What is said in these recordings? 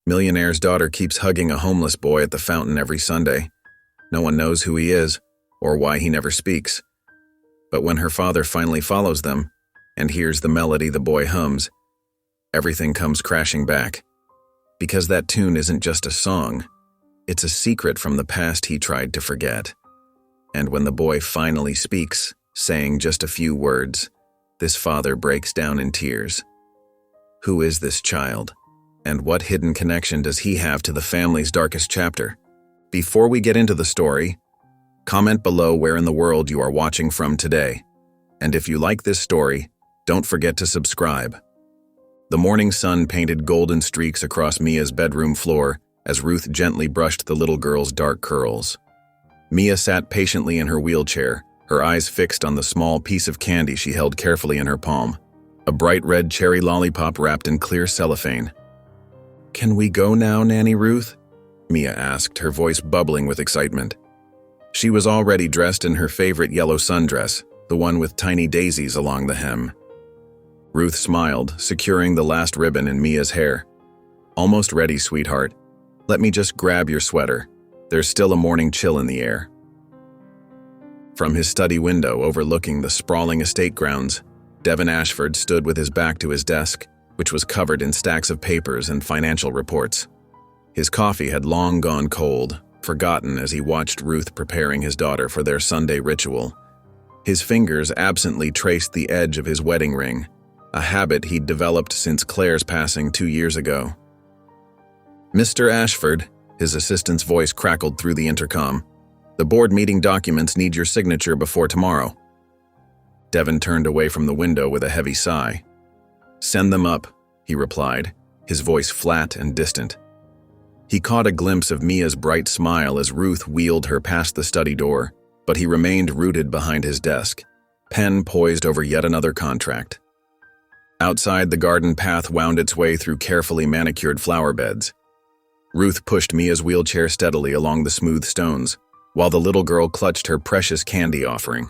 Millionaire's daughter keeps hugging a homeless boy at the fountain every Sunday. No one knows who he is or why he never speaks. But when her father finally follows them and hears the melody the boy hums, everything comes crashing back. Because that tune isn't just a song, it's a secret from the past he tried to forget. And when the boy finally speaks, saying just a few words, this father breaks down in tears. Who is this child? And what hidden connection does he have to the family's darkest chapter? Before we get into the story, comment below where in the world you are watching from today. And if you like this story, don't forget to subscribe. The morning sun painted golden streaks across Mia's bedroom floor as Ruth gently brushed the little girl's dark curls. Mia sat patiently in her wheelchair, her eyes fixed on the small piece of candy she held carefully in her palm, a bright red cherry lollipop wrapped in clear cellophane. "Can we go now, Nanny Ruth?" Mia asked, her voice bubbling with excitement. She was already dressed in her favorite yellow sundress, the one with tiny daisies along the hem. Ruth smiled, securing the last ribbon in Mia's hair. "Almost ready, sweetheart. Let me just grab your sweater. There's still a morning chill in the air." From his study window overlooking the sprawling estate grounds, Devin Ashford stood with his back to his desk, which was covered in stacks of papers and financial reports. His coffee had long gone cold, forgotten as he watched Ruth preparing his daughter for their Sunday ritual. His fingers absently traced the edge of his wedding ring, a habit he'd developed since Claire's passing 2 years ago. "Mr. Ashford," his assistant's voice crackled through the intercom, "the board meeting documents need your signature before tomorrow." Devin turned away from the window with a heavy sigh. "Send them up," he replied, his voice flat and distant. He caught a glimpse of Mia's bright smile as Ruth wheeled her past the study door, but he remained rooted behind his desk, pen poised over yet another contract. Outside, the garden path wound its way through carefully manicured flower beds. Ruth pushed Mia's wheelchair steadily along the smooth stones, while the little girl clutched her precious candy offering.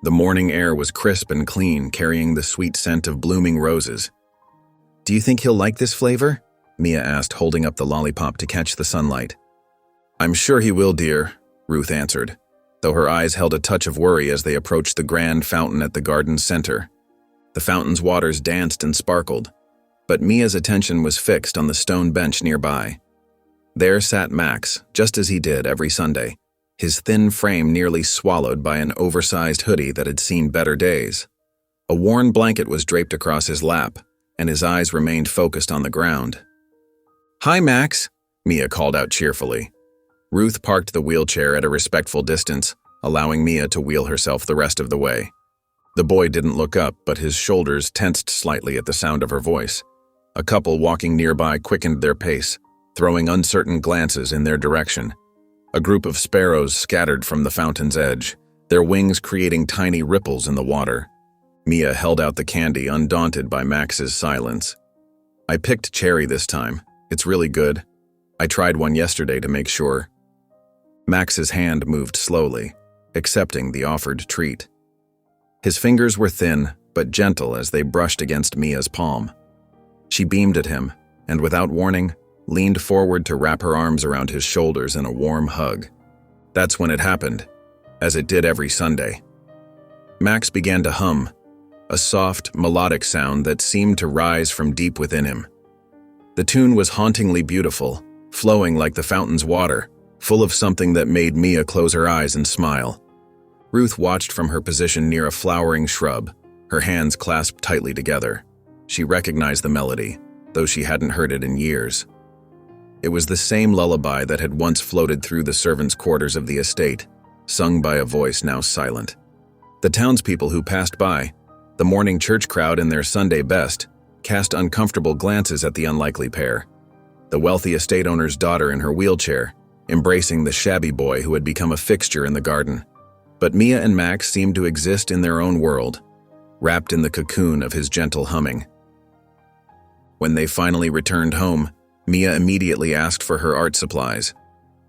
The morning air was crisp and clean, carrying the sweet scent of blooming roses. "Do you think he'll like this flavor?" Mia asked, holding up the lollipop to catch the sunlight. "I'm sure he will, dear," Ruth answered, though her eyes held a touch of worry as they approached the grand fountain at the garden's center. The fountain's waters danced and sparkled, but Mia's attention was fixed on the stone bench nearby. There sat Max, just as he did every Sunday, his thin frame nearly swallowed by an oversized hoodie that had seen better days. A worn blanket was draped across his lap, and his eyes remained focused on the ground. "Hi, Max," Mia called out cheerfully. Ruth parked the wheelchair at a respectful distance, allowing Mia to wheel herself the rest of the way. The boy didn't look up, but his shoulders tensed slightly at the sound of her voice. A couple walking nearby quickened their pace, throwing uncertain glances in their direction. A group of sparrows scattered from the fountain's edge, their wings creating tiny ripples in the water. Mia held out the candy, undaunted by Max's silence. "I picked cherry this time. It's really good. I tried one yesterday to make sure." Max's hand moved slowly, accepting the offered treat. His fingers were thin, but gentle as they brushed against Mia's palm. She beamed at him, and without warning, leaned forward to wrap her arms around his shoulders in a warm hug. That's when it happened, as it did every Sunday. Max began to hum, a soft, melodic sound that seemed to rise from deep within him. The tune was hauntingly beautiful, flowing like the fountain's water, full of something that made Mia close her eyes and smile. Ruth watched from her position near a flowering shrub, her hands clasped tightly together. She recognized the melody, though she hadn't heard it in years. It was the same lullaby that had once floated through the servants' quarters of the estate, sung by a voice now silent. The townspeople who passed by, the morning church crowd in their Sunday best, cast uncomfortable glances at the unlikely pair. The wealthy estate owner's daughter in her wheelchair, embracing the shabby boy who had become a fixture in the garden. But Mia and Max seemed to exist in their own world, wrapped in the cocoon of his gentle humming. When they finally returned home, Mia immediately asked for her art supplies.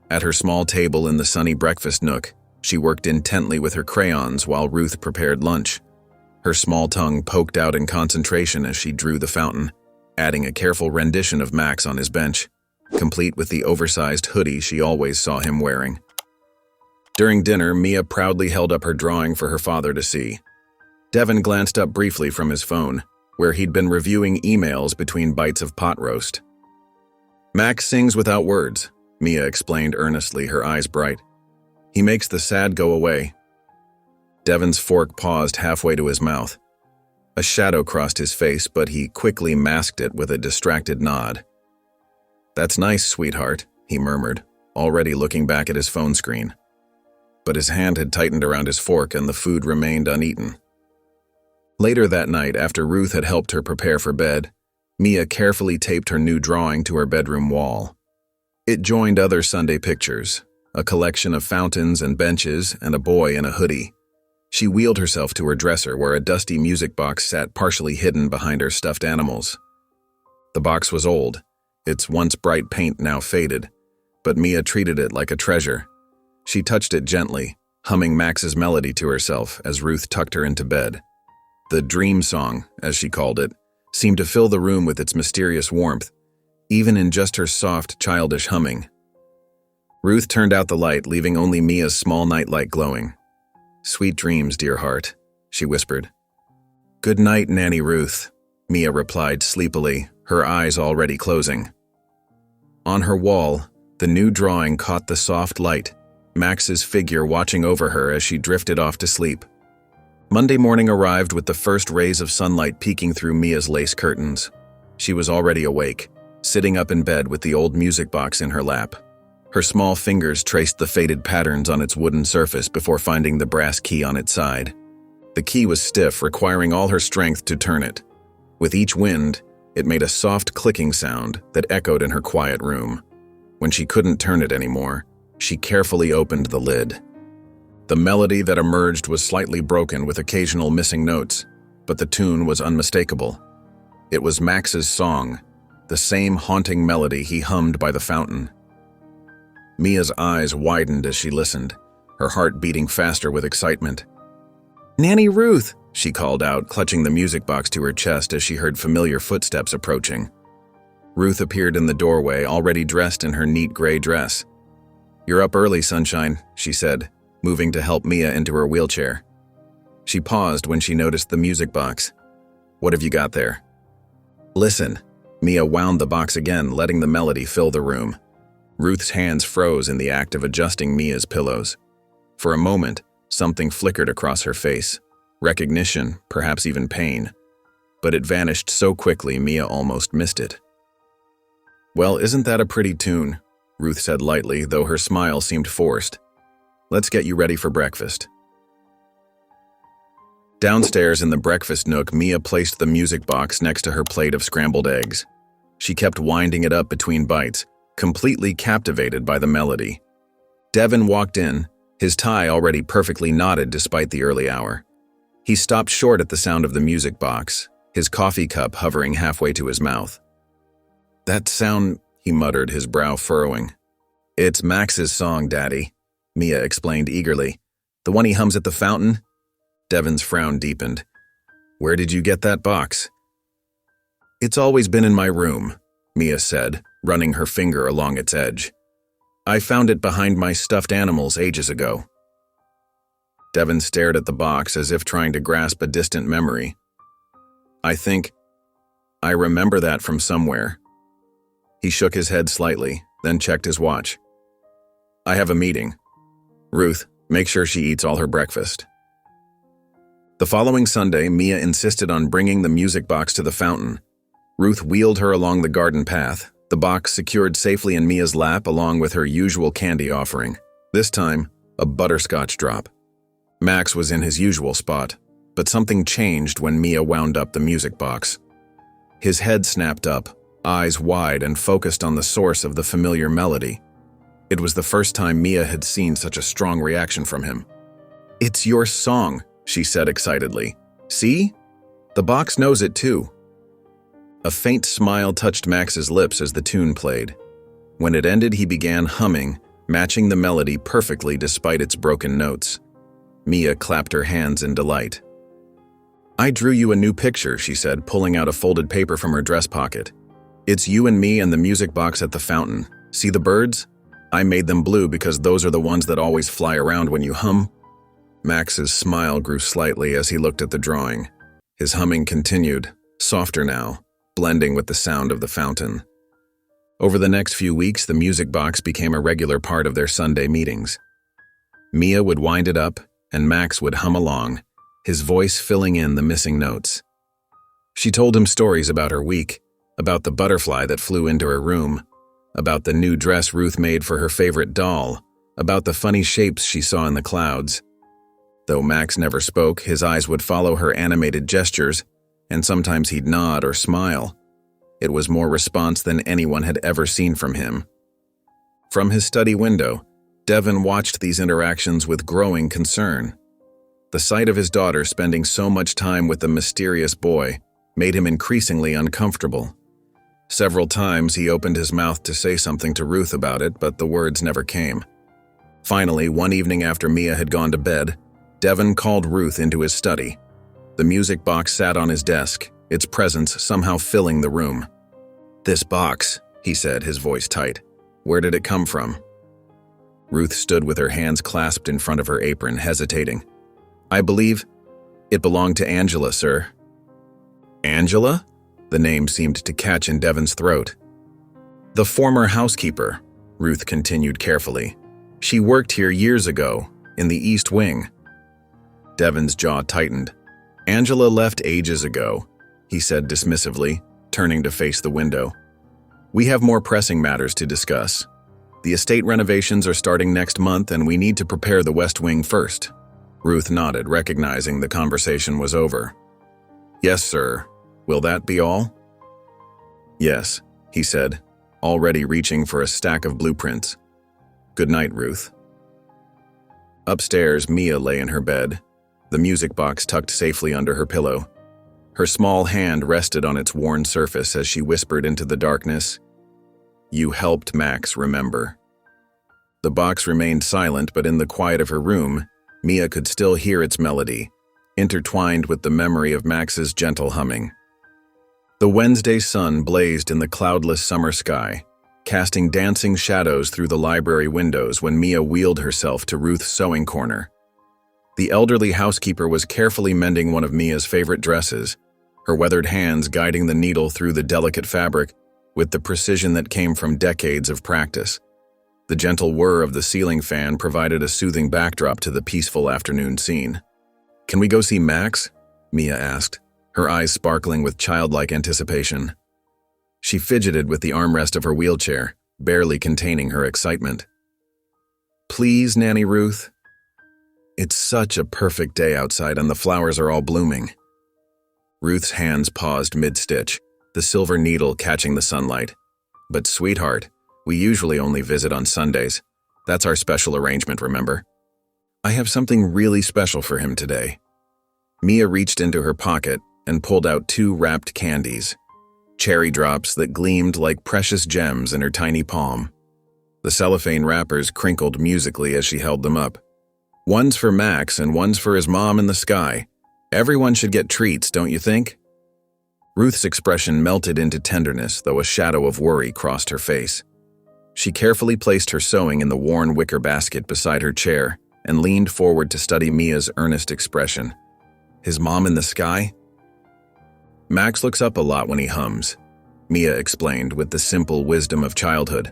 At her small table in the sunny breakfast nook, she worked intently with her crayons while Ruth prepared lunch. Her small tongue poked out in concentration as she drew the fountain, adding a careful rendition of Max on his bench. complete with the oversized hoodie she always saw him wearing. During dinner, Mia proudly held up her drawing for her father to see. Devin glanced up briefly from his phone, where he'd been reviewing emails between bites of pot roast. "Max sings without words," Mia explained earnestly, her eyes bright. "He makes the sad go away." Devin's fork paused halfway to his mouth. A shadow crossed his face, but he quickly masked it with a distracted nod. "That's nice, sweetheart," he murmured, already looking back at his phone screen. But his hand had tightened around his fork and the food remained uneaten. Later that night, after Ruth had helped her prepare for bed, Mia carefully taped her new drawing to her bedroom wall. It joined other Sunday pictures, a collection of fountains and benches and a boy in a hoodie. She wheeled herself to her dresser where a dusty music box sat partially hidden behind her stuffed animals. The box was old, its once bright paint now faded, but Mia treated it like a treasure. She touched it gently, humming Max's melody to herself as Ruth tucked her into bed. The dream song, as she called it, seemed to fill the room with its mysterious warmth, even in just her soft, childish humming. Ruth turned out the light, leaving only Mia's small nightlight glowing. "Sweet dreams, dear heart," she whispered. "Good night, Nanny Ruth," Mia replied sleepily, her eyes already closing. On her wall, the new drawing caught the soft light, Max's figure watching over her as she drifted off to sleep. Monday morning arrived with the first rays of sunlight peeking through Mia's lace curtains. She was already awake, sitting up in bed with the old music box in her lap. Her small fingers traced the faded patterns on its wooden surface before finding the brass key on its side. The key was stiff, requiring all her strength to turn it. With each wind, it made a soft clicking sound that echoed in her quiet room. When she couldn't turn it anymore, she carefully opened the lid. The melody that emerged was slightly broken with occasional missing notes, but the tune was unmistakable. It was Max's song, the same haunting melody he hummed by the fountain. Mia's eyes widened as she listened, her heart beating faster with excitement. "Nanny Ruth," she called out, clutching the music box to her chest as she heard familiar footsteps approaching. Ruth appeared in the doorway, already dressed in her neat gray dress. "You're up early, sunshine," she said, moving to help Mia into her wheelchair. She paused when she noticed the music box. "What have you got there?" "Listen." Mia wound the box again, letting the melody fill the room. Ruth's hands froze in the act of adjusting Mia's pillows. For a moment, something flickered across her face. Recognition, perhaps even pain. But it vanished so quickly Mia almost missed it. "Well, isn't that a pretty tune?" Ruth said lightly, though her smile seemed forced. "Let's get you ready for breakfast." Downstairs in the breakfast nook, Mia placed the music box next to her plate of scrambled eggs. She kept winding it up between bites, completely captivated by the melody. Devin walked in, his tie already perfectly knotted despite the early hour. He stopped short at the sound of the music box, his coffee cup hovering halfway to his mouth. "That sound," he muttered, his brow furrowing. "It's Max's song, Daddy," Mia explained eagerly. "The one he hums at the fountain?" Devin's frown deepened. "Where did you get that box?" "It's always been in my room," Mia said, running her finger along its edge. "I found it behind my stuffed animals ages ago." Devin stared at the box as if trying to grasp a distant memory. I remember that from somewhere." He shook his head slightly, then checked his watch. "I have a meeting. Ruth, make sure she eats all her breakfast." The following Sunday, Mia insisted on bringing the music box to the fountain. Ruth wheeled her along the garden path, the box secured safely in Mia's lap along with her usual candy offering. This time, a butterscotch drop. Max was in his usual spot, but something changed when Mia wound up the music box. His head snapped up, eyes wide and focused on the source of the familiar melody. It was the first time Mia had seen such a strong reaction from him. "It's your song," she said excitedly. "See? The box knows it too." A faint smile touched Max's lips as the tune played. When it ended, he began humming, matching the melody perfectly despite its broken notes. Mia clapped her hands in delight. "I drew you a new picture," she said, pulling out a folded paper from her dress pocket. It's you and me and the music box at the fountain. See the birds? I made them blue because those are the ones that always fly around when you hum." Max's smile grew slightly as he looked at the drawing. His humming continued, softer now, blending with the sound of the fountain. Over the next few weeks, the music box became a regular part of their Sunday meetings. Mia would wind it up, and Max would hum along, his voice filling in the missing notes. She told him stories about her week, about the butterfly that flew into her room, about the new dress Ruth made for her favorite doll, about the funny shapes she saw in the clouds. Though Max never spoke, his eyes would follow her animated gestures, and sometimes he'd nod or smile. It was more response than anyone had ever seen from him. From his study window, Devin watched these interactions with growing concern. The sight of his daughter spending so much time with the mysterious boy made him increasingly uncomfortable. Several times he opened his mouth to say something to Ruth about it, but the words never came. Finally, one evening after Mia had gone to bed, Devin called Ruth into his study. The music box sat on his desk, its presence somehow filling the room. "This box," he said, his voice tight. "Where did it come from?" Ruth stood with her hands clasped in front of her apron, hesitating. "I believe it belonged to Angela, sir." "Angela?" The name seemed to catch in Devin's throat. "The former housekeeper," Ruth continued carefully. "She worked here years ago, in the East Wing." Devin's jaw tightened. "Angela left ages ago," he said dismissively, turning to face the window. "We have more pressing matters to discuss. The estate renovations are starting next month, and we need to prepare the West Wing first." Ruth nodded, recognizing the conversation was over. "Yes, sir. Will that be all?" "Yes," he said, already reaching for a stack of blueprints. "Good night, Ruth." Upstairs, Mia lay in her bed, the music box tucked safely under her pillow. Her small hand rested on its worn surface as she whispered into the darkness, "You helped Max remember." The box remained silent, but in the quiet of her room, Mia could still hear its melody, intertwined with the memory of Max's gentle humming. The Wednesday sun blazed in the cloudless summer sky, casting dancing shadows through the library windows when Mia wheeled herself to Ruth's sewing corner. The elderly housekeeper was carefully mending one of Mia's favorite dresses, her weathered hands guiding the needle through the delicate fabric with the precision that came from decades of practice. The gentle whir of the ceiling fan provided a soothing backdrop to the peaceful afternoon scene. "Can we go see Max?" Mia asked, her eyes sparkling with childlike anticipation. She fidgeted with the armrest of her wheelchair, barely containing her excitement. "Please, Nanny Ruth. It's such a perfect day outside and the flowers are all blooming." Ruth's hands paused mid-stitch, the silver needle catching the sunlight. "But sweetheart, we usually only visit on Sundays. That's our special arrangement, remember? I have something really special for him today." Mia reached into her pocket and pulled out 2 wrapped candies, cherry drops that gleamed like precious gems in her tiny palm. The cellophane wrappers crinkled musically as she held them up. "One's for Max and one's for his mom in the sky. Everyone should get treats, don't you think?" Ruth's expression melted into tenderness, though a shadow of worry crossed her face. She carefully placed her sewing in the worn wicker basket beside her chair and leaned forward to study Mia's earnest expression. "His mom in the sky?" "Max looks up a lot when he hums," Mia explained with the simple wisdom of childhood.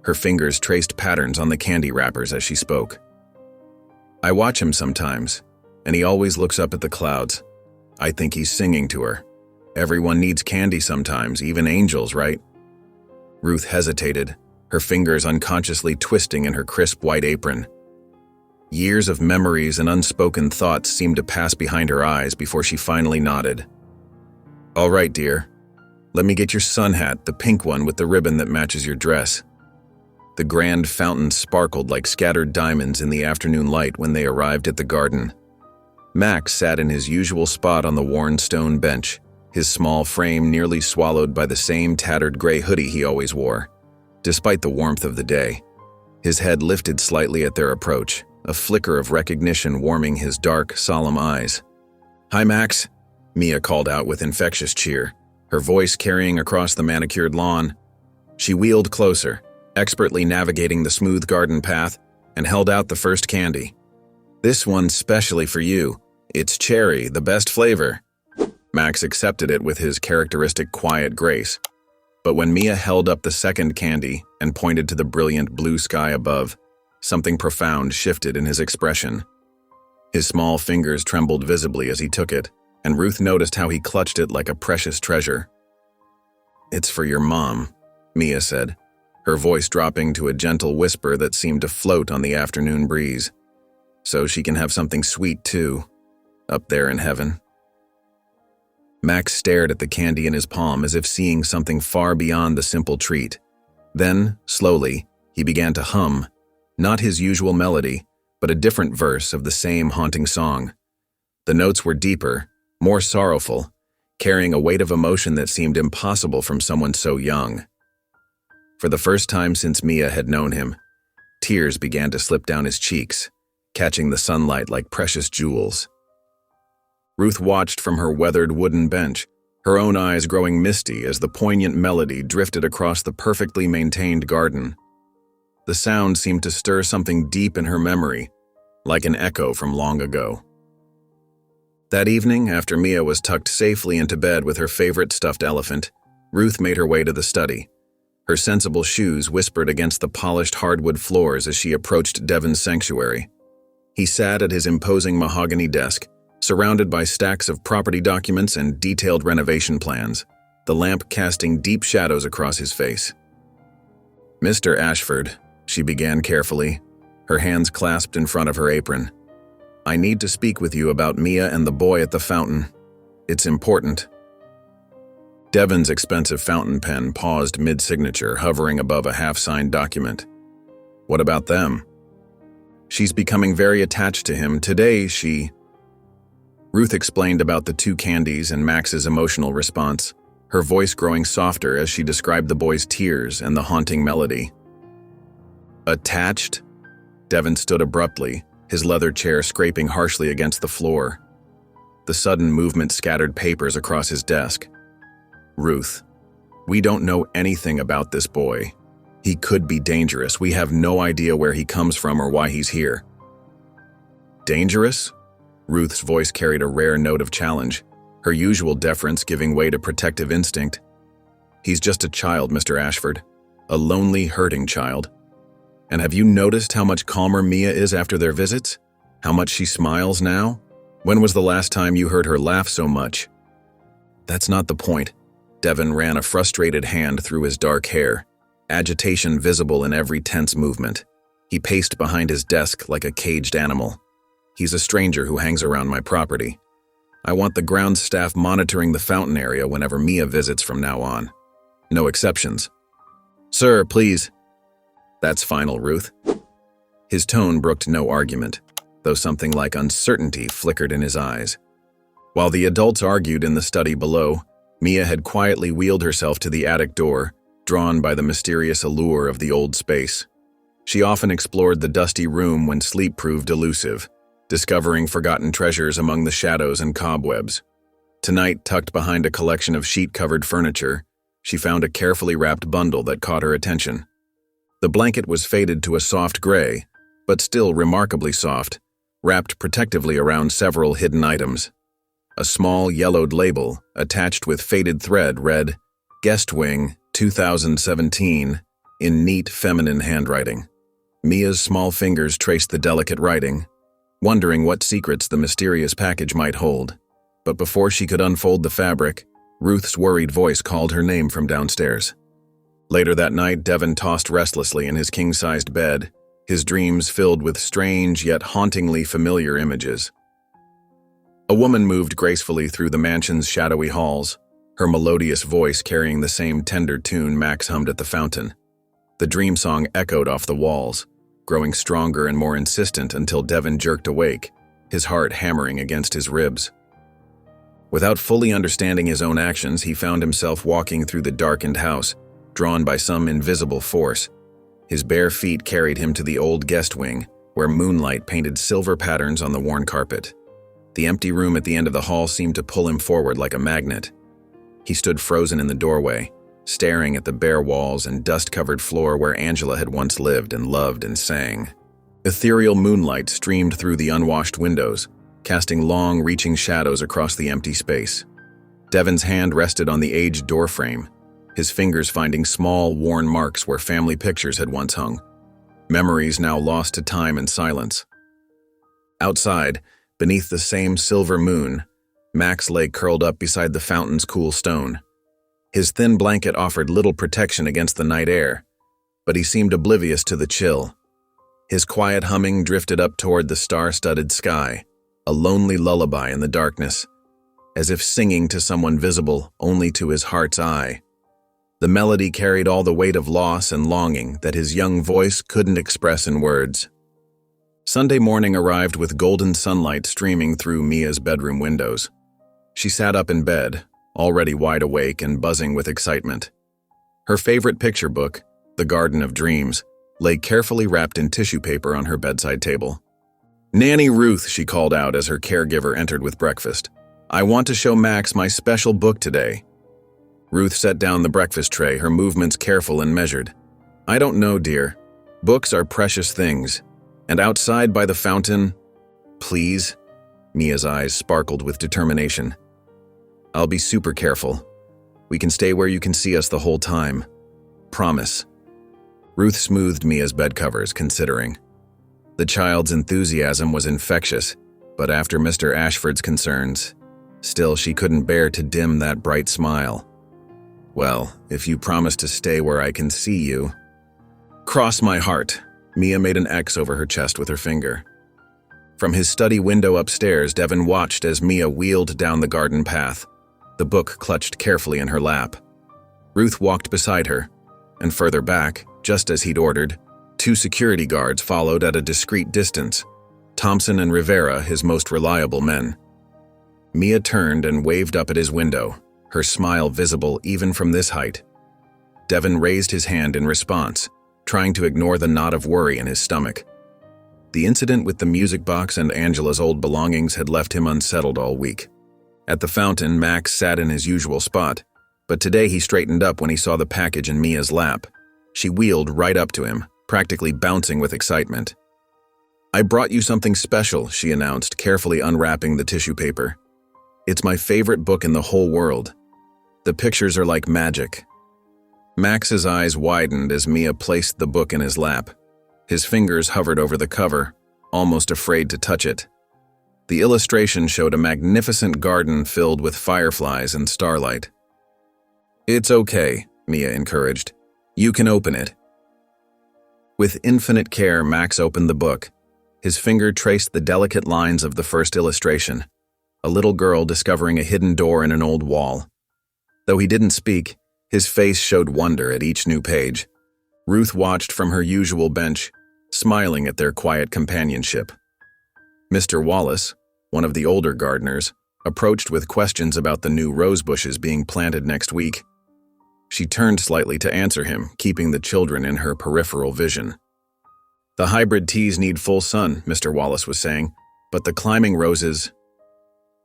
Her fingers traced patterns on the candy wrappers as she spoke. "I watch him sometimes, and he always looks up at the clouds. I think he's singing to her. Everyone needs candy sometimes, even angels, right?" Ruth hesitated, her fingers unconsciously twisting in her crisp white apron. Years of memories and unspoken thoughts seemed to pass behind her eyes before she finally nodded. "All right, dear. Let me get your sun hat, the pink one with the ribbon that matches your dress." The grand fountain sparkled like scattered diamonds in the afternoon light when they arrived at the garden. Max sat in his usual spot on the worn stone bench, his small frame nearly swallowed by the same tattered gray hoodie he always wore. Despite the warmth of the day, his head lifted slightly at their approach, a flicker of recognition warming his dark, solemn eyes. "Hi, Max," Mia called out with infectious cheer. her voice carrying across the manicured lawn. She wheeled closer, expertly navigating the smooth garden path, and held out the first candy. "This one's specially for you. It's cherry, the best flavor." Max accepted it with his characteristic quiet grace. But when Mia held up the second candy and pointed to the brilliant blue sky above, something profound shifted in his expression. His small fingers trembled visibly as he took it, and Ruth noticed how he clutched it like a precious treasure. "It's for your mom," Mia said, her voice dropping to a gentle whisper that seemed to float on the afternoon breeze. "So she can have something sweet too, up there in heaven." Max stared at the candy in his palm as if seeing something far beyond the simple treat. Then, slowly, he began to hum, not his usual melody, but a different verse of the same haunting song. The notes were deeper, more sorrowful, carrying a weight of emotion that seemed impossible from someone so young. For the first time since Mia had known him, tears began to slip down his cheeks, catching the sunlight like precious jewels. Ruth watched from her weathered wooden bench, her own eyes growing misty as the poignant melody drifted across the perfectly maintained garden. The sound seemed to stir something deep in her memory, like an echo from long ago. That evening, after Mia was tucked safely into bed with her favorite stuffed elephant, Ruth made her way to the study. Her sensible shoes whispered against the polished hardwood floors as she approached Devon's sanctuary. He sat at his imposing mahogany desk, surrounded by stacks of property documents and detailed renovation plans, the lamp casting deep shadows across his face. "Mr. Ashford," she began carefully, her hands clasped in front of her apron, "I need to speak with you about Mia and the boy at the fountain. It's important." Devon's expensive fountain pen paused mid-signature, hovering above a half-signed document. "What about them?" "She's becoming very attached to him. Today, she..." Ruth explained about the two candies and Max's emotional response, her voice growing softer as she described the boy's tears and the haunting melody. "Attached?" Devon stood abruptly, his leather chair scraping harshly against the floor. The sudden movement scattered papers across his desk. "Ruth, we don't know anything about this boy. He could be dangerous. We have no idea where he comes from or why he's here." "Dangerous?" Ruth's voice carried a rare note of challenge, her usual deference giving way to protective instinct. "He's just a child, Mr. Ashford. A lonely, hurting child. And have you noticed how much calmer Mia is after their visits? How much she smiles now? When was the last time you heard her laugh so much?" "That's not the point." Devon ran a frustrated hand through his dark hair, agitation visible in every tense movement. He paced behind his desk like a caged animal. "He's a stranger who hangs around my property. I want the grounds staff monitoring the fountain area whenever Mia visits from now on. No exceptions." "Sir, please." "That's final, Ruth." His tone brooked no argument, though something like uncertainty flickered in his eyes. While the adults argued in the study below, Mia had quietly wheeled herself to the attic door, drawn by the mysterious allure of the old space. She often explored the dusty room when sleep proved elusive, discovering forgotten treasures among the shadows and cobwebs. Tonight, tucked behind a collection of sheet-covered furniture, she found a carefully wrapped bundle that caught her attention. The blanket was faded to a soft gray, but still remarkably soft, wrapped protectively around several hidden items. A small yellowed label, attached with faded thread, read, "Guest Wing, 2017, in neat feminine handwriting. Mia's small fingers traced the delicate writing, wondering what secrets the mysterious package might hold. But before she could unfold the fabric, Ruth's worried voice called her name from downstairs. Later that night, Devon tossed restlessly in his king-sized bed, his dreams filled with strange yet hauntingly familiar images. A woman moved gracefully through the mansion's shadowy halls, her melodious voice carrying the same tender tune Max hummed at the fountain. The dream song echoed off the walls, growing stronger and more insistent until Devon jerked awake, his heart hammering against his ribs. Without fully understanding his own actions, he found himself walking through the darkened house, drawn by some invisible force. His bare feet carried him to the old guest wing, where moonlight painted silver patterns on the worn carpet. The empty room at the end of the hall seemed to pull him forward like a magnet. He stood frozen in the doorway, staring at the bare walls and dust-covered floor where Angela had once lived and loved and sang. Ethereal moonlight streamed through the unwashed windows, casting long, reaching shadows across the empty space. Devon's hand rested on the aged doorframe, his fingers finding small, worn marks where family pictures had once hung, memories now lost to time and silence. Outside, beneath the same silver moon, Max lay curled up beside the fountain's cool stone. His thin blanket offered little protection against the night air, but he seemed oblivious to the chill. His quiet humming drifted up toward the star-studded sky, a lonely lullaby in the darkness, as if singing to someone visible only to his heart's eye. The melody carried all the weight of loss and longing that his young voice couldn't express in words. Sunday morning arrived with golden sunlight streaming through Mia's bedroom windows. She sat up in bed, already wide awake and buzzing with excitement. Her favorite picture book, The Garden of Dreams, lay carefully wrapped in tissue paper on her bedside table. "Nanny Ruth," she called out as her caregiver entered with breakfast. "I want to show Max my special book today." Ruth set down the breakfast tray, her movements careful and measured. "I don't know, dear. Books are precious things. And outside by the fountain, please." Mia's eyes sparkled with determination. "I'll be super careful. We can stay where you can see us the whole time. Promise." Ruth smoothed Mia's bed covers, considering. The child's enthusiasm was infectious, but after Mr. Ashford's concerns, still she couldn't bear to dim that bright smile. "Well, if you promise to stay where I can see you." "Cross my heart." Mia made an X over her chest with her finger. From his study window upstairs, Devon watched as Mia wheeled down the garden path, the book clutched carefully in her lap. Ruth walked beside her, and further back, just as he'd ordered, 2 security guards followed at a discreet distance, Thompson and Rivera, his most reliable men. Mia turned and waved up at his window, her smile visible even from this height. Devon raised his hand in response, trying to ignore the knot of worry in his stomach. The incident with the music box and Angela's old belongings had left him unsettled all week. At the fountain, Max sat in his usual spot, but today he straightened up when he saw the package in Mia's lap. She wheeled right up to him, practically bouncing with excitement. "I brought you something special," she announced, carefully unwrapping the tissue paper. "It's my favorite book in the whole world. The pictures are like magic." Max's eyes widened as Mia placed the book in his lap. His fingers hovered over the cover, almost afraid to touch it. The illustration showed a magnificent garden filled with fireflies and starlight. "It's okay," Mia encouraged. "You can open it." With infinite care, Max opened the book. His finger traced the delicate lines of the first illustration, a little girl discovering a hidden door in an old wall. Though he didn't speak, his face showed wonder at each new page. Ruth watched from her usual bench, smiling at their quiet companionship. Mr. Wallace, one of the older gardeners, approached with questions about the new rose bushes being planted next week. She turned slightly to answer him, keeping the children in her peripheral vision. "The hybrid teas need full sun," Mr. Wallace was saying, "but the climbing roses—"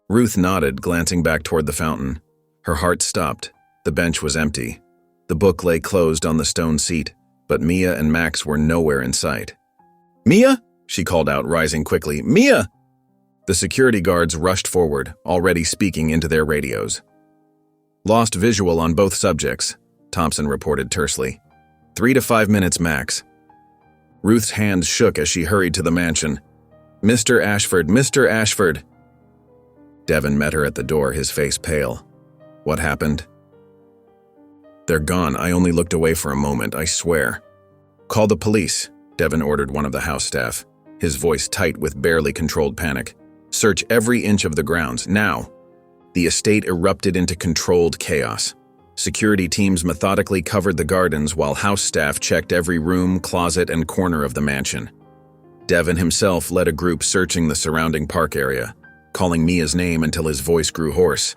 Ruth nodded, glancing back toward the fountain. Her heart stopped. The bench was empty. The book lay closed on the stone seat, but Mia and Max were nowhere in sight. "Mia?" she called out, rising quickly. "Mia!" The security guards rushed forward, already speaking into their radios. "Lost visual on both subjects," Thompson reported tersely. 3 to 5 minutes max." Ruth's hands shook as she hurried to the mansion. "Mr. Ashford, Mr. Ashford!" Devon met her at the door, his face pale. "What happened?" "They're gone. I only looked away for a moment, I swear." "Call the police," Devon ordered one of the house staff, his voice tight with barely controlled panic. "Search every inch of the grounds, now." The estate erupted into controlled chaos. Security teams methodically covered the gardens while house staff checked every room, closet, and corner of the mansion. Devon himself led a group searching the surrounding park area, calling Mia's name until his voice grew hoarse.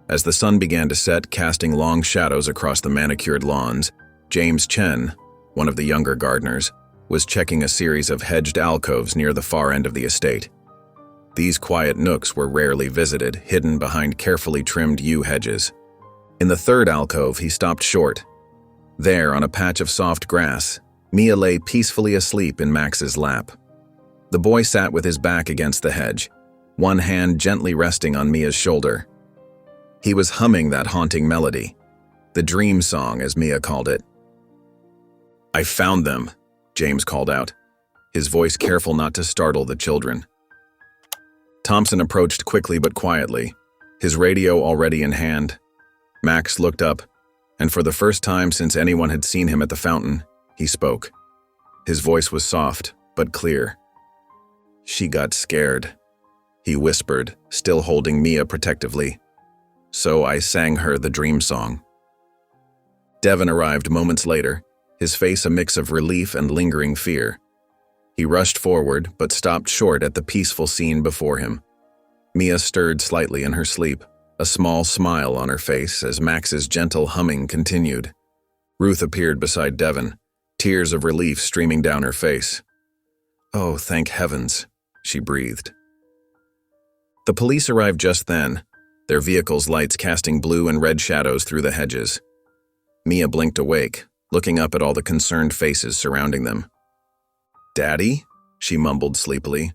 As the sun began to set, casting long shadows across the manicured lawns, James Chen, one of the younger gardeners, was checking a series of hedged alcoves near the far end of the estate. These quiet nooks were rarely visited, hidden behind carefully trimmed yew hedges. In the third alcove, he stopped short. There, on a patch of soft grass, Mia lay peacefully asleep in Max's lap. The boy sat with his back against the hedge, one hand gently resting on Mia's shoulder. He was humming that haunting melody, the dream song as Mia called it. "I found them," James called out, his voice careful not to startle the children. Thompson approached quickly but quietly, his radio already in hand. Max looked up, and for the first time since anyone had seen him at the fountain, he spoke. His voice was soft but clear. "She got scared," he whispered, still holding Mia protectively. "So I sang her the dream song." Devin arrived moments later, his face a mix of relief and lingering fear. He rushed forward, but stopped short at the peaceful scene before him. Mia stirred slightly in her sleep, a small smile on her face as Max's gentle humming continued. Ruth appeared beside Devin, tears of relief streaming down her face. "Oh, thank heavens," she breathed. The police arrived just then, their vehicle's lights casting blue and red shadows through the hedges. Mia blinked awake, looking up at all the concerned faces surrounding them. "Daddy?" she mumbled sleepily.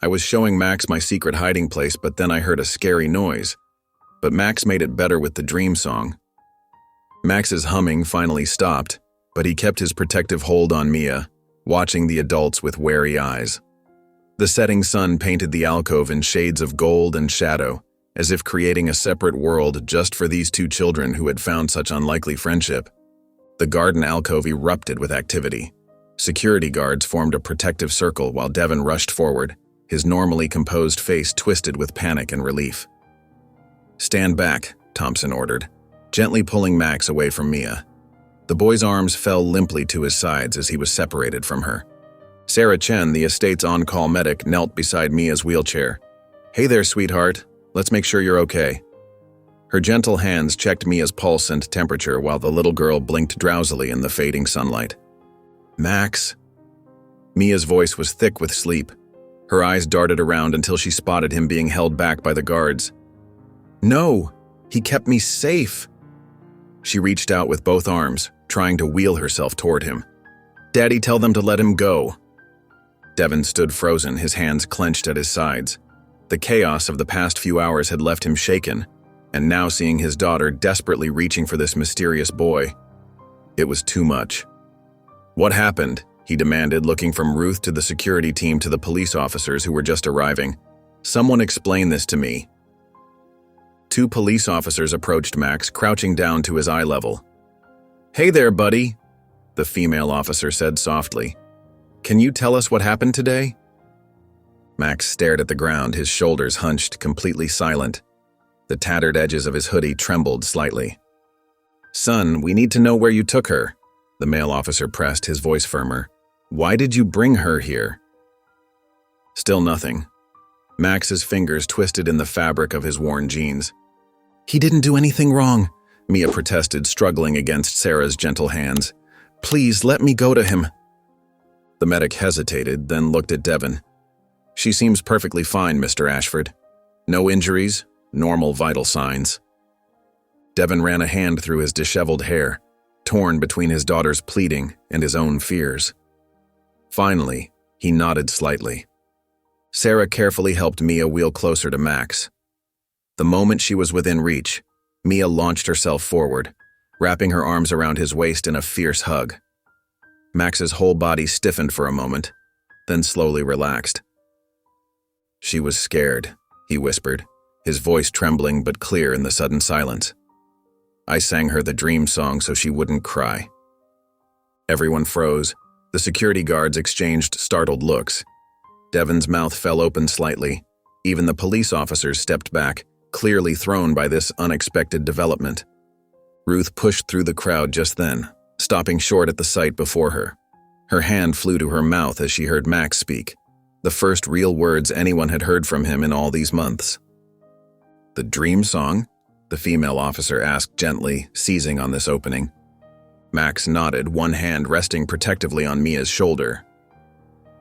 "I was showing Max my secret hiding place, but then I heard a scary noise. But Max made it better with the dream song." Max's humming finally stopped, but he kept his protective hold on Mia, watching the adults with wary eyes. The setting sun painted the alcove in shades of gold and shadow, as if creating a separate world just for these two children who had found such unlikely friendship. The garden alcove erupted with activity. Security guards formed a protective circle while Devin rushed forward, his normally composed face twisted with panic and relief. "Stand back," Thompson ordered, gently pulling Max away from Mia. The boy's arms fell limply to his sides as he was separated from her. Sarah Chen, the estate's on-call medic, knelt beside Mia's wheelchair. "Hey there, sweetheart. Let's make sure you're okay." Her gentle hands checked Mia's pulse and temperature while the little girl blinked drowsily in the fading sunlight. "Max." Mia's voice was thick with sleep. Her eyes darted around until she spotted him being held back by the guards. "No, he kept me safe." She reached out with both arms, trying to wheel herself toward him. "Daddy, tell them to let him go." Devin stood frozen, his hands clenched at his sides. The chaos of the past few hours had left him shaken, and now seeing his daughter desperately reaching for this mysterious boy, it was too much. "What happened?" he demanded, looking from Ruth to the security team to the police officers who were just arriving. "Someone explain this to me." Two police officers approached Max, crouching down to his eye level. "Hey there, buddy," the female officer said softly. "Can you tell us what happened today?" Max stared at the ground, his shoulders hunched, completely silent. The tattered edges of his hoodie trembled slightly. "Son, we need to know where you took her," the male officer pressed, his voice firmer. "Why did you bring her here?" Still nothing. Max's fingers twisted in the fabric of his worn jeans. "He didn't do anything wrong," Mia protested, struggling against Sarah's gentle hands. "Please, let me go to him." The medic hesitated, then looked at Devin. "She seems perfectly fine, Mr. Ashford. No injuries, normal vital signs." Devin ran a hand through his disheveled hair, torn between his daughter's pleading and his own fears. Finally, he nodded slightly. Sarah carefully helped Mia wheel closer to Max. The moment she was within reach, Mia launched herself forward, wrapping her arms around his waist in a fierce hug. Max's whole body stiffened for a moment, then slowly relaxed. "She was scared," he whispered, his voice trembling but clear in the sudden silence. "I sang her the dream song so she wouldn't cry." Everyone froze. The security guards exchanged startled looks. Devin's mouth fell open slightly. Even the police officers stepped back, clearly thrown by this unexpected development. Ruth pushed through the crowd just then, stopping short at the sight before her. Her hand flew to her mouth as she heard Max speak, the first real words anyone had heard from him in all these months. "The dream song?" the female officer asked gently, seizing on this opening. Max nodded, one hand resting protectively on Mia's shoulder.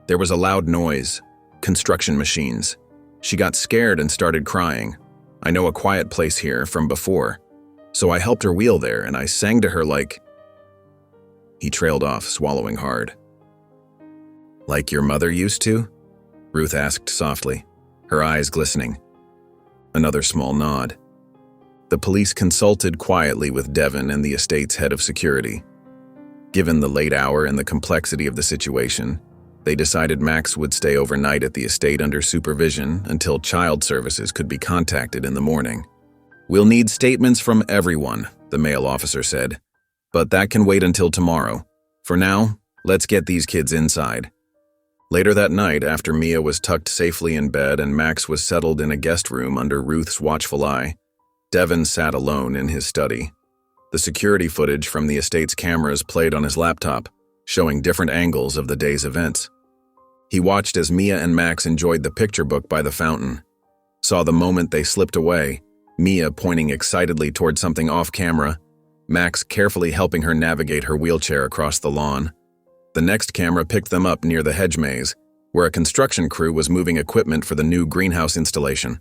There was a loud noise. Construction machines. She got scared and started crying. "I know a quiet place here from before." So I helped her wheel there, and I sang to her like—" He trailed off, swallowing hard. "Like your mother used to?" Ruth asked softly, her eyes glistening. Another small nod. The police consulted quietly with Devin and the estate's head of security. Given the late hour and the complexity of the situation, they decided Max would stay overnight at the estate under supervision until child services could be contacted in the morning. "We'll need statements from everyone," the male officer said, "but that can wait until tomorrow. For now, let's get these kids inside." Later that night, after Mia was tucked safely in bed and Max was settled in a guest room under Ruth's watchful eye, Devin sat alone in his study. The security footage from the estate's cameras played on his laptop, showing different angles of the day's events. He watched as Mia and Max enjoyed the picture book by the fountain, saw the moment they slipped away, Mia pointing excitedly toward something off-camera, Max carefully helping her navigate her wheelchair across the lawn. The next camera picked them up near the hedge maze, where a construction crew was moving equipment for the new greenhouse installation.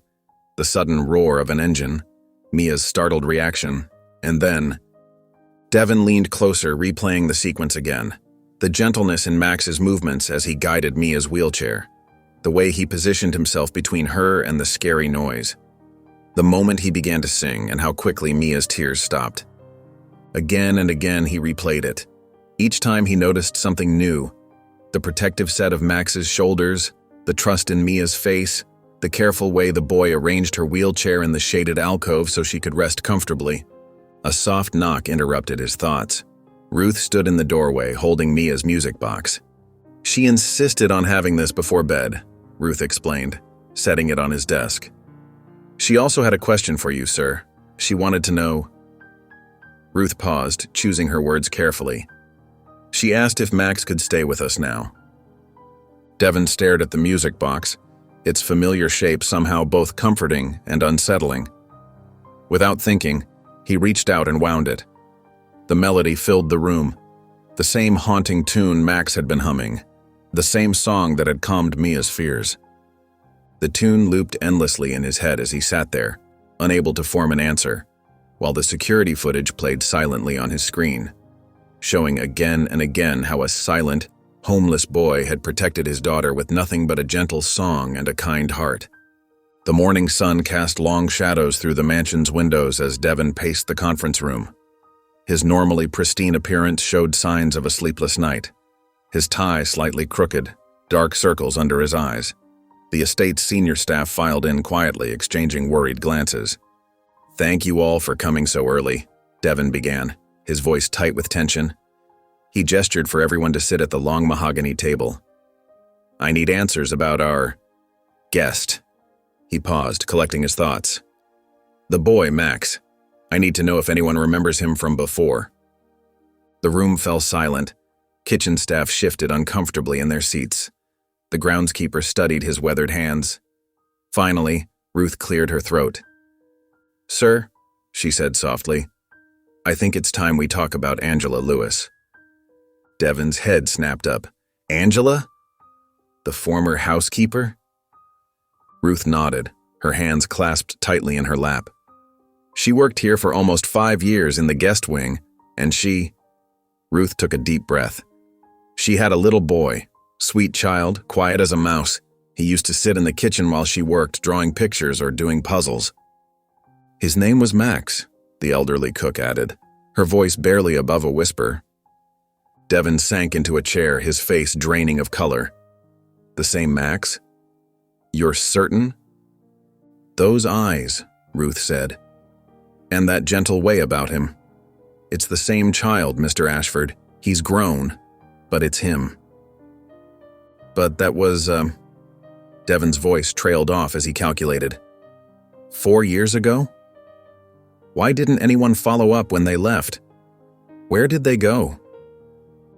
The sudden roar of an engine, Mia's startled reaction, and then Devin leaned closer, replaying the sequence again. The gentleness in Max's movements as he guided Mia's wheelchair. The way he positioned himself between her and the scary noise. The moment he began to sing and how quickly Mia's tears stopped. Again and again he replayed it. Each time he noticed something new. The protective set of Max's shoulders, the trust in Mia's face, the careful way the boy arranged her wheelchair in the shaded alcove so she could rest comfortably. A soft knock interrupted his thoughts. Ruth stood in the doorway, holding Mia's music box. "She insisted on having this before bed," Ruth explained, setting it on his desk. "She also had a question for you, sir. She wanted to know—" Ruth paused, choosing her words carefully. "She asked if Max could stay with us now." Devin stared at the music box, its familiar shape somehow both comforting and unsettling. Without thinking, he reached out and wound it. The melody filled the room. The same haunting tune Max had been humming. The same song that had calmed Mia's fears. The tune looped endlessly in his head as he sat there, unable to form an answer, while the security footage played silently on his screen, showing again and again how a silent, homeless boy had protected his daughter with nothing but a gentle song and a kind heart. The morning sun cast long shadows through the mansion's windows as Devin paced the conference room. His normally pristine appearance showed signs of a sleepless night. His tie slightly crooked, dark circles under his eyes. The estate's senior staff filed in quietly, exchanging worried glances. "Thank you all for coming so early," Devin began, his voice tight with tension. He gestured for everyone to sit at the long mahogany table. "I need answers about our guest." He paused, collecting his thoughts. "The boy, Max. I need to know if anyone remembers him from before." The room fell silent. Kitchen staff shifted uncomfortably in their seats. The groundskeeper studied his weathered hands. Finally, Ruth cleared her throat. "Sir," she said softly, "I think it's time we talk about Angela Lewis." Devin's head snapped up. "Angela? The former housekeeper?" Ruth nodded, her hands clasped tightly in her lap. "She worked here for almost 5 years in the guest wing, and Ruth took a deep breath. "She had a little boy, sweet child, quiet as a mouse. He used to sit in the kitchen while she worked, drawing pictures or doing puzzles." "His name was Max," the elderly cook added, her voice barely above a whisper. Devin sank into a chair, his face draining of color. "The same Max? You're certain?" "Those eyes," Ruth said. "And that gentle way about him. It's the same child, Mr. Ashford. He's grown, but it's him." "But that was, Devin's voice trailed off as he calculated. 4 years ago? Why didn't anyone follow up when they left? Where did they go?"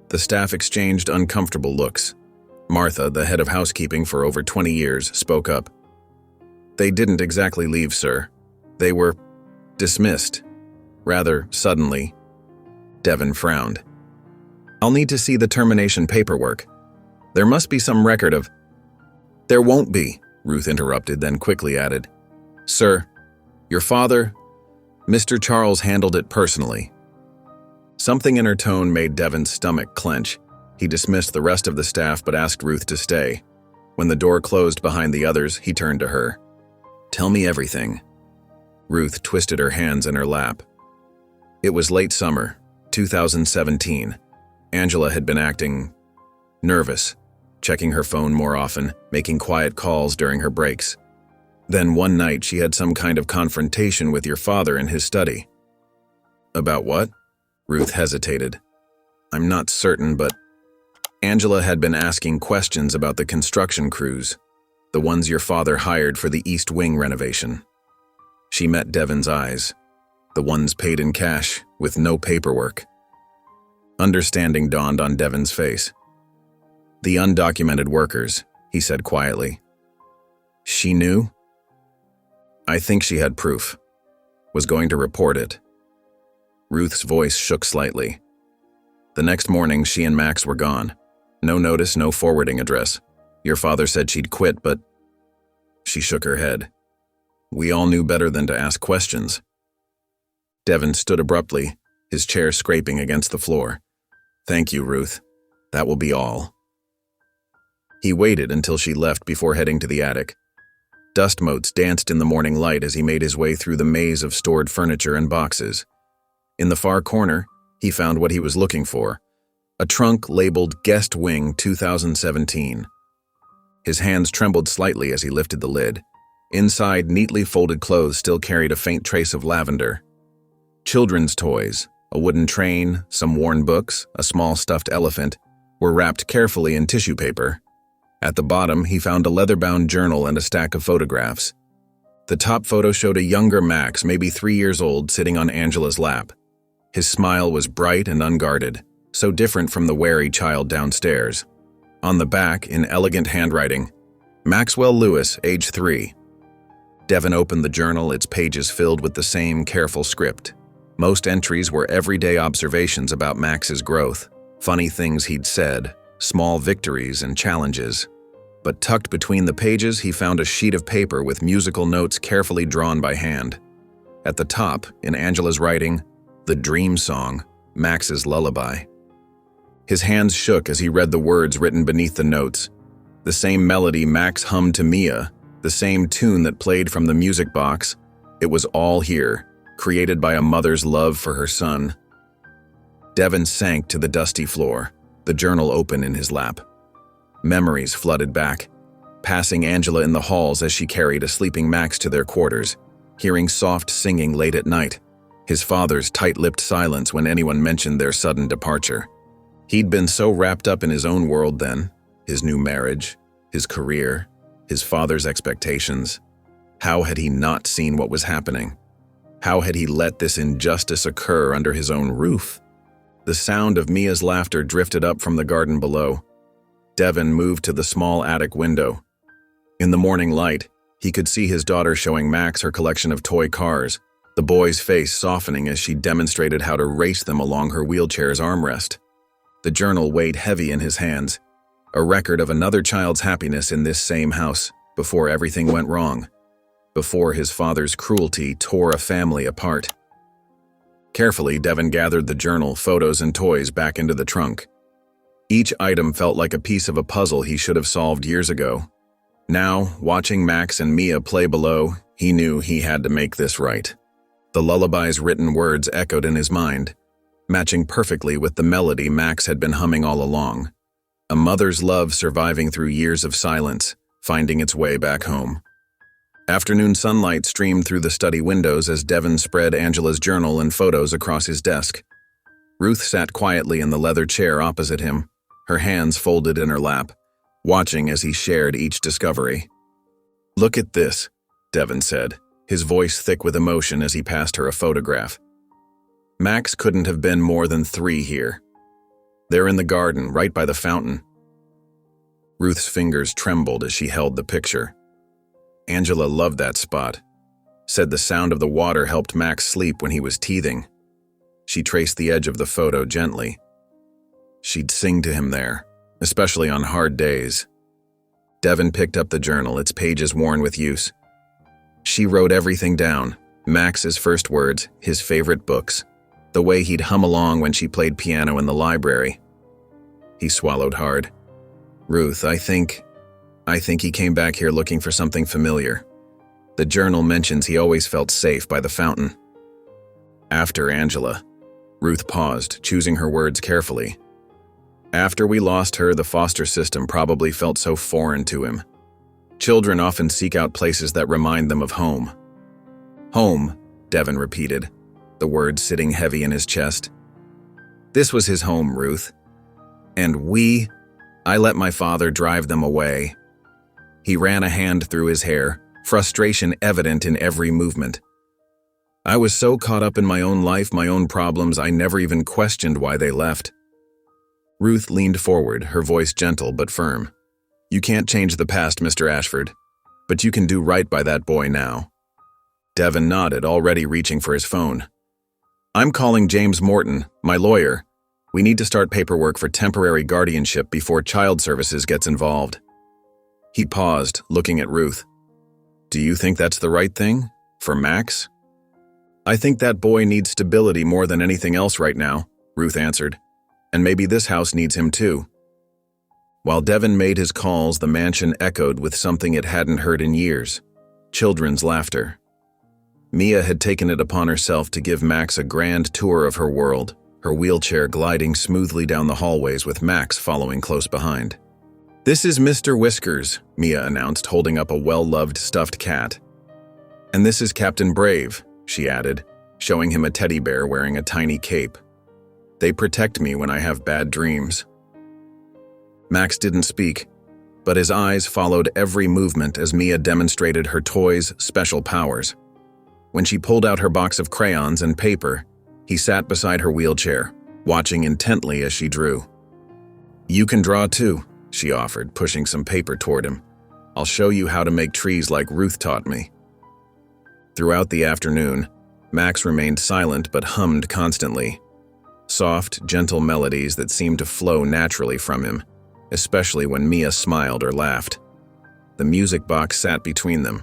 The staff exchanged uncomfortable looks. Martha, the head of housekeeping for over 20 years, spoke up. "They didn't exactly leave, sir. They were dismissed, rather suddenly." Devin frowned. "I'll need to see the termination paperwork. There must be some record of—" "There won't be," Ruth interrupted, then quickly added. "Sir, your father, Mr. Charles handled it personally. Something in her tone made Devin's stomach clench. He dismissed the rest of the staff but asked Ruth to stay. When the door closed behind the others, he turned to her. "Tell me everything." Ruth twisted her hands in her lap. It was late summer, 2017. Angela had been acting nervous, checking her phone more often, making quiet calls during her breaks. Then one night she had some kind of confrontation with your father in his study. "About what?" Ruth hesitated. "I'm not certain, but..." Angela had been asking questions about the construction crews, the ones your father hired for the East Wing renovation. She met Devin's eyes, the ones paid in cash, with no paperwork. Understanding dawned on Devin's face. "The undocumented workers," he said quietly. "She knew?" "I think she had proof. Was going to report it." Ruth's voice shook slightly. The next morning, she and Max were gone. No notice, no forwarding address. Your father said she'd quit, but... She shook her head. "We all knew better than to ask questions." Devin stood abruptly, his chair scraping against the floor. "Thank you, Ruth. That will be all." He waited until she left before heading to the attic. Dust motes danced in the morning light as he made his way through the maze of stored furniture and boxes. In the far corner, he found what he was looking for, a trunk labeled Guest Wing 2017. His hands trembled slightly as he lifted the lid. Inside, neatly folded clothes still carried a faint trace of lavender. Children's toys, a wooden train, some worn books, a small stuffed elephant, were wrapped carefully in tissue paper. At the bottom, he found a leather-bound journal and a stack of photographs. The top photo showed a younger Max, maybe 3 years old, sitting on Angela's lap. His smile was bright and unguarded, so different from the wary child downstairs. On the back, in elegant handwriting, "Maxwell Lewis, age 3. Devin opened the journal, its pages filled with the same careful script. Most entries were everyday observations about Max's growth, funny things he'd said, small victories and challenges. But tucked between the pages, he found a sheet of paper with musical notes carefully drawn by hand. At the top, in Angela's writing, "The Dream Song, Max's Lullaby." His hands shook as he read the words written beneath the notes. The same melody Max hummed to Mia, the same tune that played from the music box. It was all here, created by a mother's love for her son. Devin sank to the dusty floor, the journal open in his lap. Memories flooded back, passing Angela in the halls as she carried a sleeping Max to their quarters, hearing soft singing late at night, his father's tight-lipped silence when anyone mentioned their sudden departure. He'd been so wrapped up in his own world then, his new marriage, his career, his father's expectations. How had he not seen what was happening? How had he let this injustice occur under his own roof? The sound of Mia's laughter drifted up from the garden below. Devin moved to the small attic window. In the morning light, he could see his daughter showing Max her collection of toy cars, the boy's face softening as she demonstrated how to race them along her wheelchair's armrest. The journal weighed heavy in his hands, a record of another child's happiness in this same house before everything went wrong, before his father's cruelty tore a family apart. Carefully, Devin gathered the journal, photos, and toys back into the trunk. Each item felt like a piece of a puzzle he should have solved years ago. Now, watching Max and Mia play below, he knew he had to make this right. The lullaby's written words echoed in his mind, matching perfectly with the melody Max had been humming all along. A mother's love surviving through years of silence, finding its way back home. Afternoon sunlight streamed through the study windows as Devin spread Angela's journal and photos across his desk. Ruth sat quietly in the leather chair opposite him, her hands folded in her lap, watching as he shared each discovery. "Look at this," Devin said, his voice thick with emotion as he passed her a photograph. Max couldn't have been more than 3 here. They're in the garden, right by the fountain. Ruth's fingers trembled as she held the picture. Angela loved that spot, said the sound of the water helped Max sleep when he was teething. She traced the edge of the photo gently. She'd sing to him there, especially on hard days. Devin picked up the journal, its pages worn with use. She wrote everything down, Max's first words, his favorite books, the way he'd hum along when she played piano in the library. He swallowed hard. Ruth, I think he came back here looking for something familiar. The journal mentions he always felt safe by the fountain. After Angela. Ruth paused, choosing her words carefully. After we lost her, the foster system probably felt so foreign to him. Children often seek out places that remind them of home. Home, Devin repeated, the words sitting heavy in his chest. This was his home, Ruth. And I let my father drive them away. He ran a hand through his hair, frustration evident in every movement. I was so caught up in my own life, my own problems, I never even questioned why they left. Ruth leaned forward, her voice gentle but firm. You can't change the past, Mr. Ashford, but you can do right by that boy now. Devin nodded, already reaching for his phone. I'm calling James Morton, my lawyer. We need to start paperwork for temporary guardianship before child services gets involved. He paused, looking at Ruth. Do you think that's the right thing? For Max? I think that boy needs stability more than anything else right now, Ruth answered. And maybe this house needs him too. While Devin made his calls, the mansion echoed with something it hadn't heard in years. Children's laughter. Mia had taken it upon herself to give Max a grand tour of her world, her wheelchair gliding smoothly down the hallways with Max following close behind. This is Mr. Whiskers, Mia announced, holding up a well-loved stuffed cat. And this is Captain Brave, she added, showing him a teddy bear wearing a tiny cape. They protect me when I have bad dreams. Max didn't speak, but his eyes followed every movement as Mia demonstrated her toy's special powers. When she pulled out her box of crayons and paper, he sat beside her wheelchair, watching intently as she drew. You can draw too, she offered, pushing some paper toward him. I'll show you how to make trees like Ruth taught me. Throughout the afternoon, Max remained silent but hummed constantly. Soft, gentle melodies that seemed to flow naturally from him, especially when Mia smiled or laughed. The music box sat between them,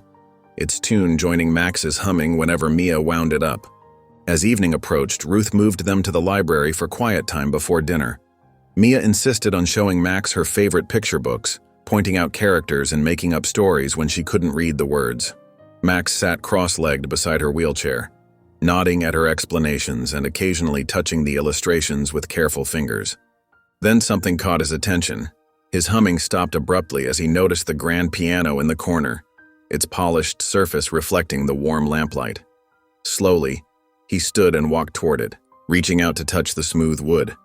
its tune joining Max's humming whenever Mia wound it up. As evening approached, Ruth moved them to the library for quiet time before dinner. Mia insisted on showing Max her favorite picture books, pointing out characters and making up stories when she couldn't read the words. Max sat cross-legged beside her wheelchair, nodding at her explanations and occasionally touching the illustrations with careful fingers. Then something caught his attention. His humming stopped abruptly as he noticed the grand piano in the corner, its polished surface reflecting the warm lamplight. Slowly, he stood and walked toward it, reaching out to touch the smooth wood.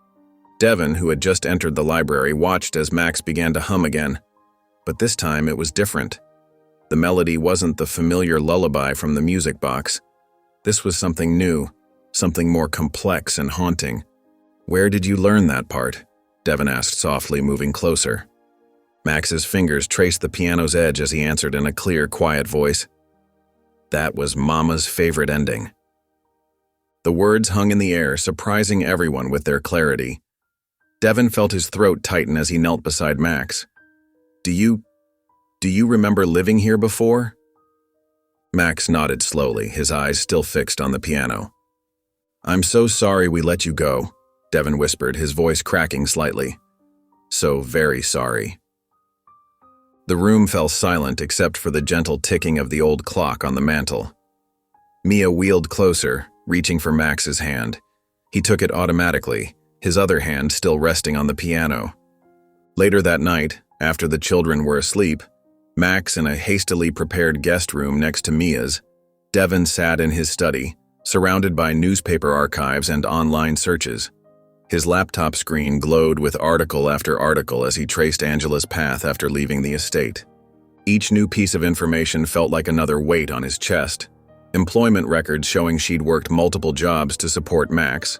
Devin, who had just entered the library, watched as Max began to hum again. But this time it was different. The melody wasn't the familiar lullaby from the music box. This was something new, something more complex and haunting. Where did you learn that part? Devin asked softly, moving closer. Max's fingers traced the piano's edge as he answered in a clear, quiet voice. That was Mama's favorite ending. The words hung in the air, surprising everyone with their clarity. Devin felt his throat tighten as he knelt beside Max. Do you remember living here before? Max nodded slowly, his eyes still fixed on the piano. I'm so sorry we let you go, Devin whispered, his voice cracking slightly. So very sorry. The room fell silent except for the gentle ticking of the old clock on the mantel. Mia wheeled closer, reaching for Max's hand. He took it automatically, his other hand still resting on the piano. Later that night, after the children were asleep, Max in a hastily prepared guest room next to Mia's, Devin sat in his study, surrounded by newspaper archives and online searches. His laptop screen glowed with article after article as he traced Angela's path after leaving the estate. Each new piece of information felt like another weight on his chest. Employment records showing she'd worked multiple jobs to support Max,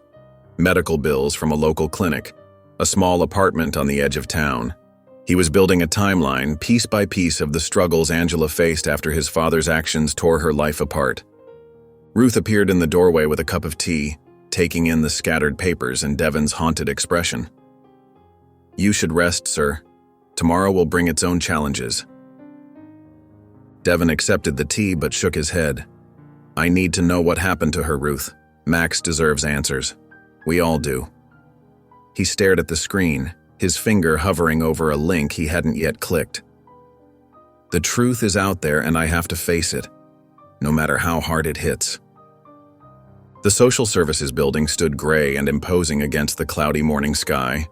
medical bills from a local clinic, a small apartment on the edge of town. He was building a timeline, piece by piece, of the struggles Angela faced after his father's actions tore her life apart. Ruth appeared in the doorway with a cup of tea, taking in the scattered papers and Devin's haunted expression. You should rest, sir. Tomorrow will bring its own challenges. Devin accepted the tea but shook his head. I need to know what happened to her, Ruth. Max deserves answers. We all do. He stared at the screen, his finger hovering over a link he hadn't yet clicked. The truth is out there and I have to face it, no matter how hard it hits. The social services building stood gray and imposing against the cloudy morning sky.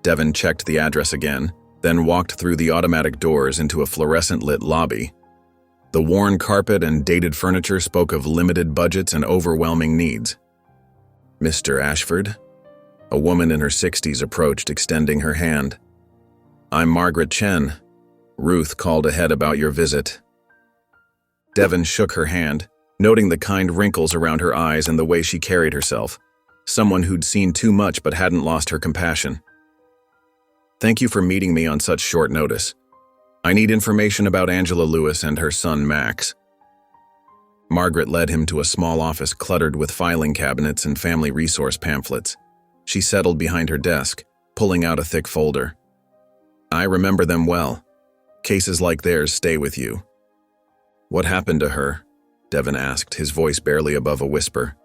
Devin checked the address again, then walked through the automatic doors into a fluorescent-lit lobby. The worn carpet and dated furniture spoke of limited budgets and overwhelming needs. Mr. Ashford? A woman in her 60s approached, extending her hand. I'm Margaret Chen. Ruth called ahead about your visit. Devin shook her hand, noting the kind wrinkles around her eyes and the way she carried herself, someone who'd seen too much but hadn't lost her compassion. Thank you for meeting me on such short notice. I need information about Angela Lewis and her son Max. Margaret led him to a small office cluttered with filing cabinets and family resource pamphlets. She settled behind her desk, pulling out a thick folder. I remember them well. Cases like theirs stay with you. What happened to her? Devin asked, his voice barely above a whisper.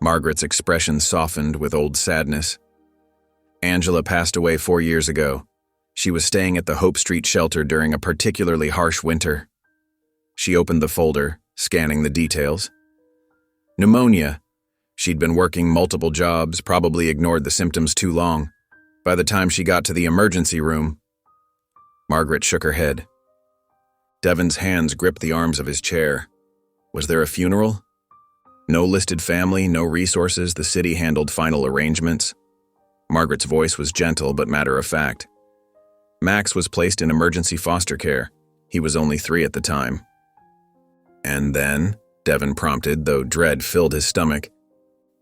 Margaret's expression softened with old sadness. Angela passed away 4 years ago. She was staying at the Hope Street shelter during a particularly harsh winter. She opened the folder, scanning the details. Pneumonia. She'd been working multiple jobs, probably ignored the symptoms too long. By the time she got to the emergency room, Margaret shook her head. Devin's hands gripped the arms of his chair. Was there a funeral? No listed family, no resources, the city handled final arrangements. Margaret's voice was gentle but matter-of-fact. Max was placed in emergency foster care. He was only 3 at the time. And then, Devin prompted, though dread filled his stomach.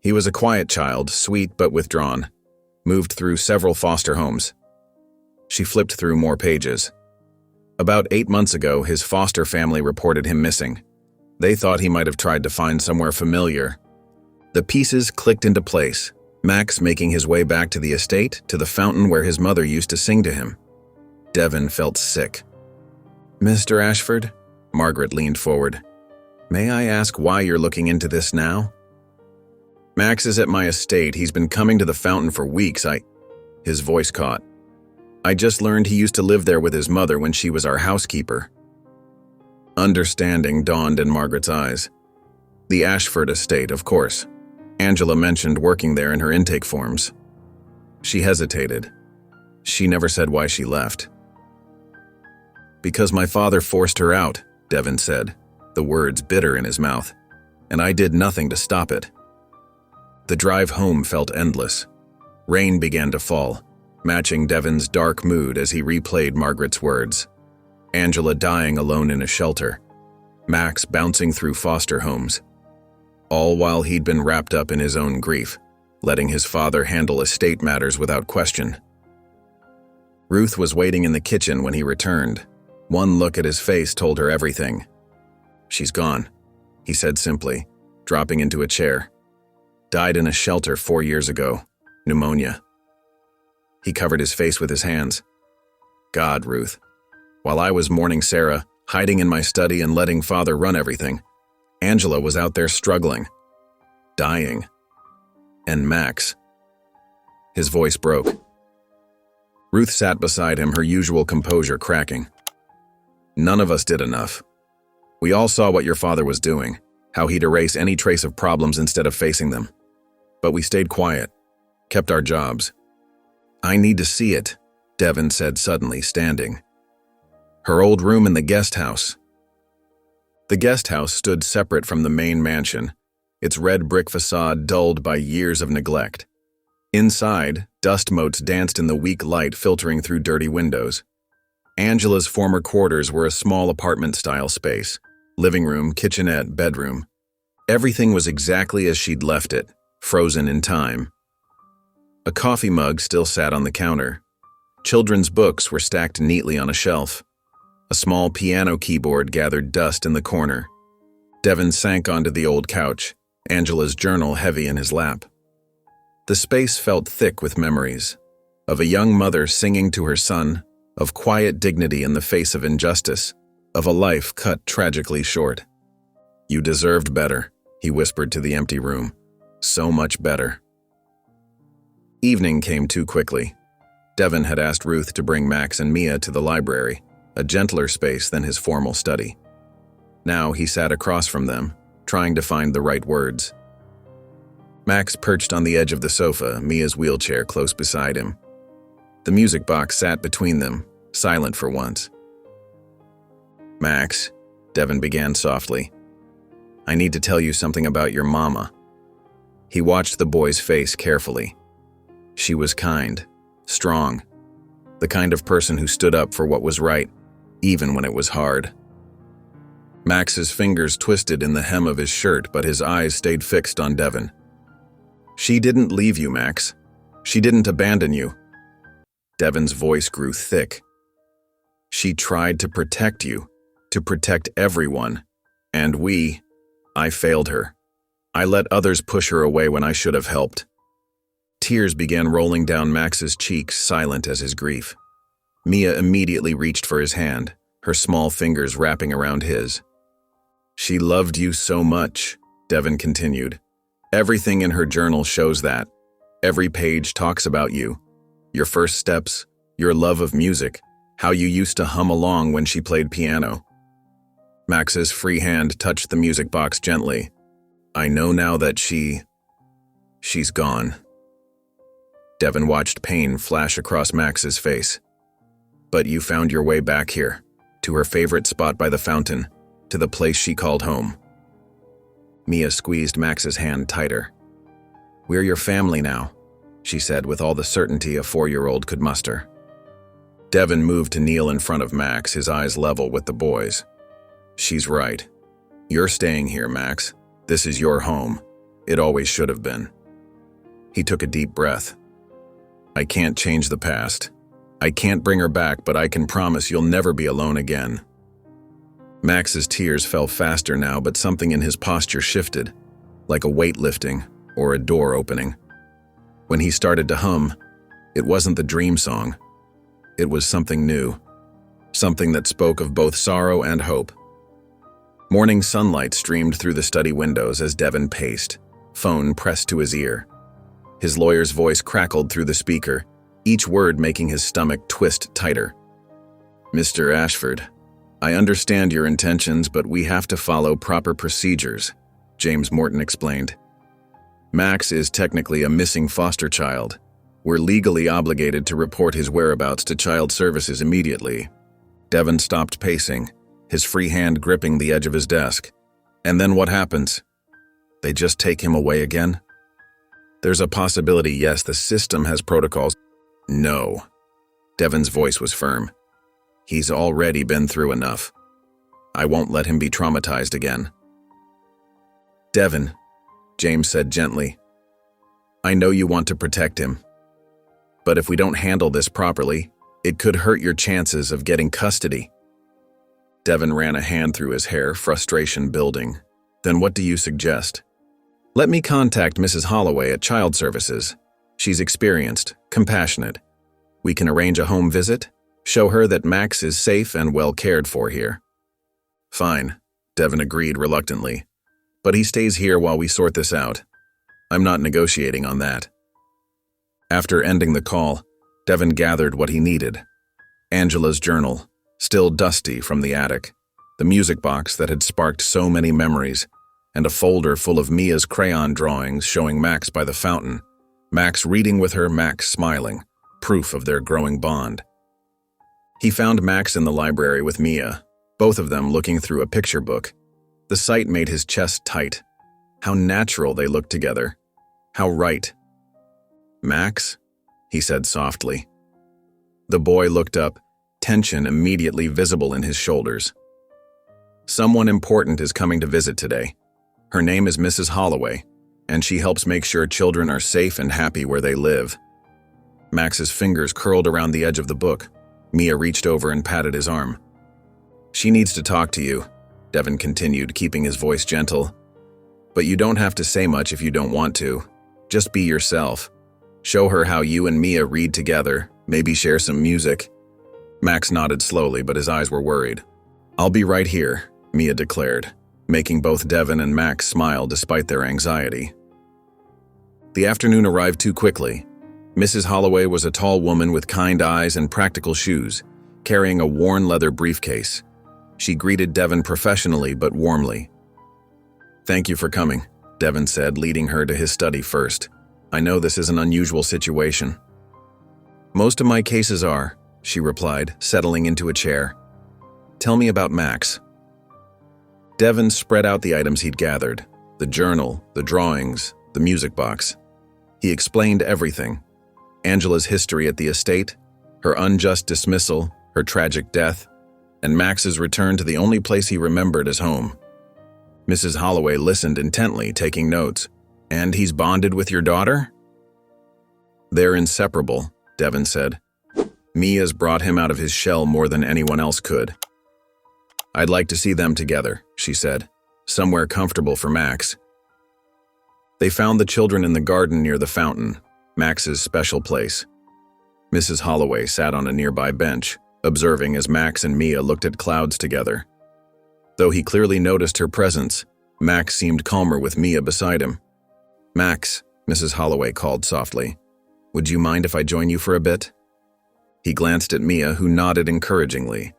He was a quiet child, sweet but withdrawn. Moved through several foster homes. She flipped through more pages. About 8 months ago, his foster family reported him missing. They thought he might have tried to find somewhere familiar. The pieces clicked into place, Max making his way back to the estate, to the fountain where his mother used to sing to him. Devin felt sick. Mr. Ashford? Margaret leaned forward. May I ask why you're looking into this now? Max is at my estate. He's been coming to the fountain for weeks. His voice caught. I just learned he used to live there with his mother when she was our housekeeper. Understanding dawned in Margaret's eyes. The Ashford estate, of course. Angela mentioned working there in her intake forms. She hesitated. She never said why she left. Because my father forced her out, Devin said, the words bitter in his mouth, and I did nothing to stop it. The drive home felt endless. Rain began to fall, matching Devin's dark mood as he replayed Margaret's words. Angela dying alone in a shelter. Max bouncing through foster homes. All while he'd been wrapped up in his own grief, letting his father handle estate matters without question. Ruth was waiting in the kitchen when he returned. One look at his face told her everything. She's gone, he said simply, dropping into a chair. Died in a shelter 4 years ago. Pneumonia. He covered his face with his hands. God, Ruth. While I was mourning Sarah, hiding in my study and letting Father run everything, Angela was out there struggling. Dying. And Max. His voice broke. Ruth sat beside him, her usual composure cracking. None of us did enough. We all saw what your father was doing, how he'd erase any trace of problems instead of facing them. But we stayed quiet, kept our jobs. I need to see it, Devin said suddenly, standing. Her old room in the guest house. The guest house stood separate from the main mansion, its red brick facade dulled by years of neglect. Inside, dust motes danced in the weak light filtering through dirty windows. Angela's former quarters were a small apartment-style space. Living room, kitchenette, bedroom. Everything was exactly as she'd left it, frozen in time. A coffee mug still sat on the counter. Children's books were stacked neatly on a shelf. A small piano keyboard gathered dust in the corner. Devin sank onto the old couch, Angela's journal heavy in his lap. The space felt thick with memories. Of a young mother singing to her son, of quiet dignity in the face of injustice, of a life cut tragically short. You deserved better, he whispered to the empty room. So much better. Evening came too quickly. Devin had asked Ruth to bring Max and Mia to the library, a gentler space than his formal study. Now he sat across from them, trying to find the right words. Max perched on the edge of the sofa, Mia's wheelchair close beside him. The music box sat between them, silent for once. Max, Devin began softly, I need to tell you something about your mama. He watched the boy's face carefully. She was kind, strong, the kind of person who stood up for what was right, even when it was hard. Max's fingers twisted in the hem of his shirt, but his eyes stayed fixed on Devin. She didn't leave you, Max. She didn't abandon you. Devin's voice grew thick. She tried to protect you, to protect everyone, and I failed her. I let others push her away when I should have helped. Tears began rolling down Max's cheeks, silent as his grief. Mia immediately reached for his hand, her small fingers wrapping around his. She loved you so much, Devin continued. Everything in her journal shows that. Every page talks about you. Your first steps, your love of music, how you used to hum along when she played piano. Max's free hand touched the music box gently. I know now that she's gone. Devin watched pain flash across Max's face. But you found your way back here, to her favorite spot by the fountain, to the place she called home. Mia squeezed Max's hand tighter. We're your family now, she said with all the certainty a 4-year-old could muster. Devin moved to kneel in front of Max, his eyes level with the boys. She's right. You're staying here, Max. This is your home. It always should have been. He took a deep breath. I can't change the past. I can't bring her back, but I can promise you'll never be alone again. Max's tears fell faster now, but something in his posture shifted, like a weight lifting or a door opening. When he started to hum, it wasn't the dream song. It was something new, something that spoke of both sorrow and hope. Morning sunlight streamed through the study windows as Devin paced, phone pressed to his ear. His lawyer's voice crackled through the speaker, each word making his stomach twist tighter. Mr. Ashford, I understand your intentions, but we have to follow proper procedures, James Morton explained. Max is technically a missing foster child. We're legally obligated to report his whereabouts to Child Services immediately. Devin stopped pacing, his free hand gripping the edge of his desk. And then what happens? They just take him away again? There's a possibility, yes, the system has protocols. No. Devin's voice was firm. He's already been through enough. I won't let him be traumatized again. Devin, James said gently, I know you want to protect him. But if we don't handle this properly, it could hurt your chances of getting custody. Devin ran a hand through his hair, frustration building. Then what do you suggest? Let me contact Mrs. Holloway at Child Services. She's experienced, compassionate. We can arrange a home visit, show her that Max is safe and well cared for here. Fine, Devin agreed reluctantly. But he stays here while we sort this out. I'm not negotiating on that. After ending the call, Devin gathered what he needed. Angela's journal, still dusty from the attic, the music box that had sparked so many memories, and a folder full of Mia's crayon drawings showing Max by the fountain, Max reading with her, Max smiling, proof of their growing bond. He found Max in the library with Mia, both of them looking through a picture book. The sight made his chest tight. How natural they looked together. How right. Max? He said softly. The boy looked up, tension immediately visible in his shoulders. Someone important is coming to visit today. Her name is Mrs. Holloway, and she helps make sure children are safe and happy where they live. Max's fingers curled around the edge of the book. Mia reached over and patted his arm. She needs to talk to you, Devin continued, keeping his voice gentle. But you don't have to say much if you don't want to. Just be yourself. Show her how you and Mia read together, maybe share some music. Max nodded slowly, but his eyes were worried. I'll be right here, Mia declared. making both Devin and Max smile despite their anxiety. The afternoon arrived too quickly. Mrs. Holloway was a tall woman with kind eyes and practical shoes, carrying a worn leather briefcase. She greeted Devin professionally but warmly. "Thank you for coming," Devin said, leading her to his study first. "I know this is an unusual situation." "Most of my cases are," she replied, settling into a chair. "Tell me about Max." Devin spread out the items he'd gathered: the journal, the drawings, the music box. He explained everything: Angela's history at the estate, her unjust dismissal, her tragic death, and Max's return to the only place he remembered as home. Mrs. Holloway listened intently, taking notes. "And he's bonded with your daughter?" "They're inseparable," Devin said. "Mia's brought him out of his shell more than anyone else could." "I'd like to see them together," she said. "Somewhere comfortable for Max." They found the children in the garden near the fountain, Max's special place. Mrs. Holloway sat on a nearby bench, observing as Max and Mia looked at clouds together. Though he clearly noticed her presence, Max seemed calmer with Mia beside him. "Max," Mrs. Holloway called softly, "would you mind if I join you for a bit?" He glanced at Mia, who nodded encouragingly.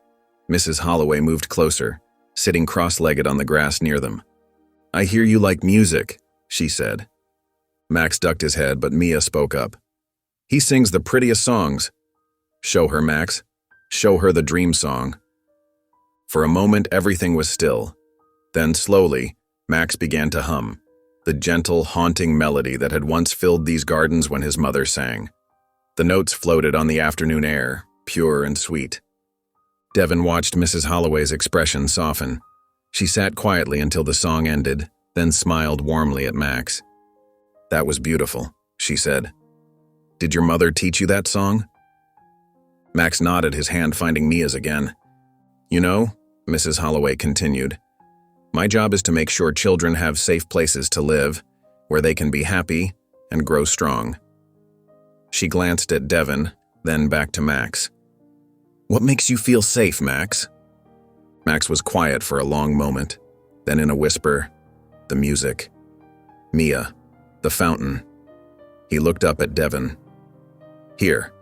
Mrs. Holloway moved closer, sitting cross-legged on the grass near them. "I hear you like music," she said. Max ducked his head, but Mia spoke up. "He sings the prettiest songs." "Show her, Max. Show her the dream song." For a moment, everything was still. Then, slowly, Max began to hum, the gentle, haunting melody that had once filled these gardens when his mother sang. The notes floated on the afternoon air, pure and sweet. Devin watched Mrs. Holloway's expression soften. She sat quietly until the song ended, then smiled warmly at Max. "That was beautiful," she said. "Did your mother teach you that song?" Max nodded, his hand finding Mia's again. "You know," Mrs. Holloway continued, "my job is to make sure children have safe places to live, where they can be happy and grow strong." She glanced at Devin, then back to Max. "What makes you feel safe, Max?" Max was quiet for a long moment. Then in a whisper, "The music. Mia. The fountain." He looked up at Devin. "Here."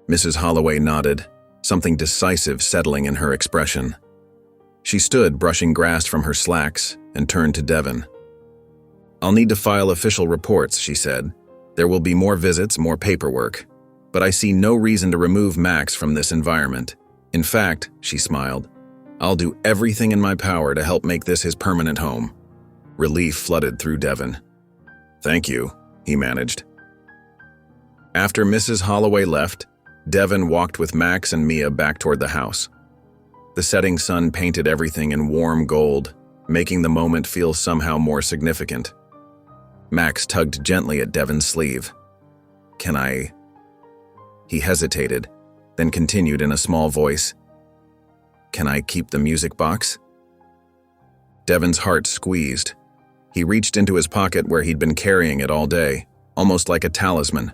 Mrs. Holloway nodded, something decisive settling in her expression. She stood, brushing grass from her slacks, and turned to Devin. "I'll need to file official reports," she said. "There will be more visits, more paperwork. But I see no reason to remove Max from this environment. In fact," she smiled, "I'll do everything in my power to help make this his permanent home." Relief flooded through Devin. "Thank you," he managed. After Mrs. Holloway left, Devin walked with Max and Mia back toward the house. The setting sun painted everything in warm gold, making the moment feel somehow more significant. Max tugged gently at Devin's sleeve. "Can I?" He hesitated, then continued in a small voice. "Can I keep the music box?" Devin's heart squeezed. He reached into his pocket where he'd been carrying it all day, almost like a talisman.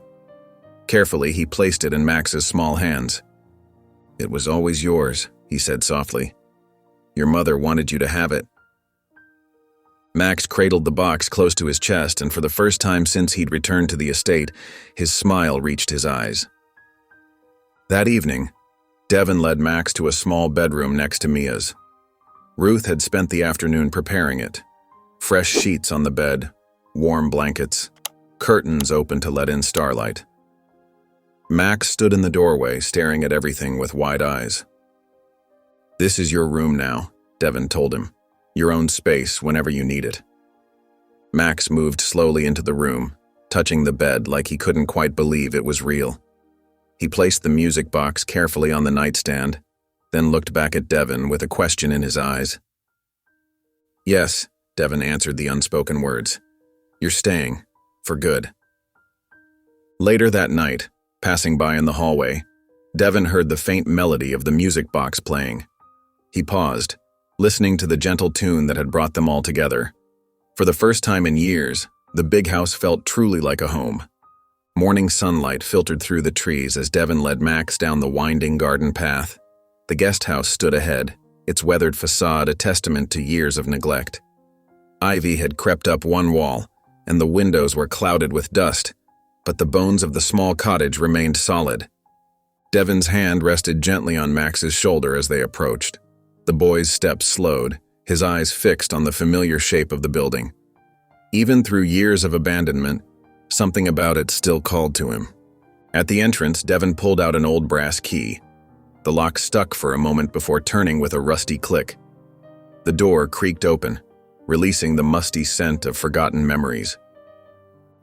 Carefully, he placed it in Max's small hands. "It was always yours," he said softly. "Your mother wanted you to have it." Max cradled the box close to his chest, and for the first time since he'd returned to the estate, his smile reached his eyes. That evening, Devin led Max to a small bedroom next to Mia's. Ruth had spent the afternoon preparing it. Fresh sheets on the bed, warm blankets, curtains open to let in starlight. Max stood in the doorway, staring at everything with wide eyes. "This is your room now," Devin told him. "Your own space whenever you need it." Max moved slowly into the room, touching the bed like he couldn't quite believe it was real. He placed the music box carefully on the nightstand, then looked back at Devin with a question in his eyes. "Yes," Devin answered the unspoken words. "You're staying, for good." Later that night, passing by in the hallway, Devin heard the faint melody of the music box playing. He paused, listening to the gentle tune that had brought them all together. For the first time in years, the big house felt truly like a home. Morning sunlight filtered through the trees as Devin led Max down the winding garden path. The guest house stood ahead, its weathered facade a testament to years of neglect. Ivy had crept up one wall, and the windows were clouded with dust, but the bones of the small cottage remained solid. Devin's hand rested gently on Max's shoulder as they approached. The boy's steps slowed, his eyes fixed on the familiar shape of the building. Even through years of abandonment, something about it still called to him. At the entrance, Devin pulled out an old brass key. The lock stuck for a moment before turning with a rusty click. The door creaked open, releasing the musty scent of forgotten memories.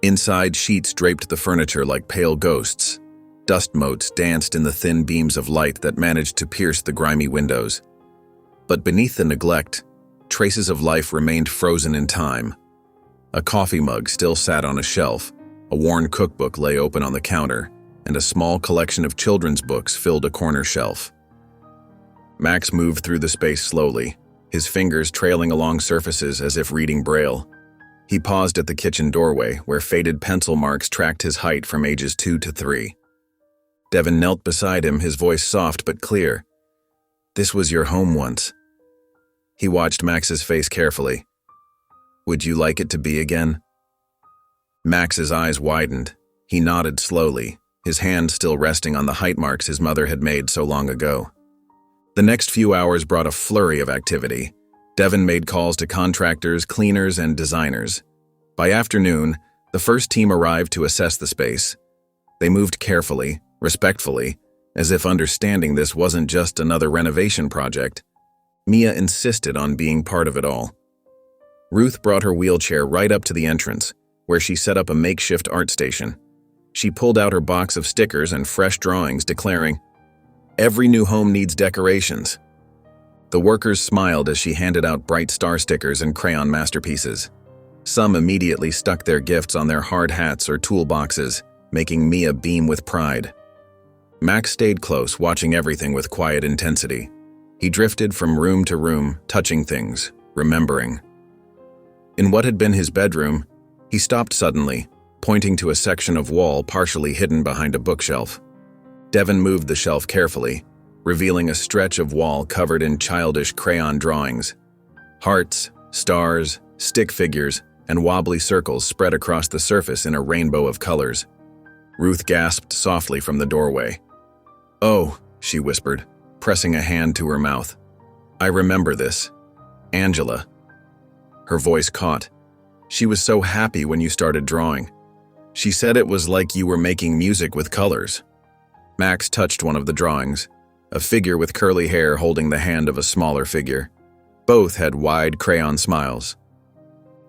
Inside, sheets draped the furniture like pale ghosts. Dust motes danced in the thin beams of light that managed to pierce the grimy windows. But beneath the neglect, traces of life remained frozen in time. A coffee mug still sat on a shelf, a worn cookbook lay open on the counter, and a small collection of children's books filled a corner shelf. Max moved through the space slowly, his fingers trailing along surfaces as if reading Braille. He paused at the kitchen doorway, where faded pencil marks tracked his height from ages 2 to 3. Devin knelt beside him, his voice soft but clear. "This was your home once." He watched Max's face carefully. "Would you like it to be again?" Max's eyes widened. He nodded slowly, his hand still resting on the height marks his mother had made so long ago. The next few hours brought a flurry of activity. Devin made calls to contractors, cleaners, and designers. By afternoon, the first team arrived to assess the space. They moved carefully, respectfully, as if understanding this wasn't just another renovation project. Mia insisted on being part of it all. Ruth brought her wheelchair right up to the entrance, where she set up a makeshift art station. She pulled out her box of stickers and fresh drawings, declaring, "Every new home needs decorations." The workers smiled as she handed out bright star stickers and crayon masterpieces. Some immediately stuck their gifts on their hard hats or toolboxes, making Mia beam with pride. Max stayed close, watching everything with quiet intensity. He drifted from room to room, touching things, remembering. In what had been his bedroom, he stopped suddenly, pointing to a section of wall partially hidden behind a bookshelf. Devin moved the shelf carefully, revealing a stretch of wall covered in childish crayon drawings. Hearts, stars, stick figures, and wobbly circles spread across the surface in a rainbow of colors. Ruth gasped softly from the doorway. "Oh," she whispered, pressing a hand to her mouth. "I remember this. Angela." Her voice caught. "She was so happy when you started drawing. She said it was like you were making music with colors." Max touched one of the drawings, a figure with curly hair holding the hand of a smaller figure. Both had wide crayon smiles.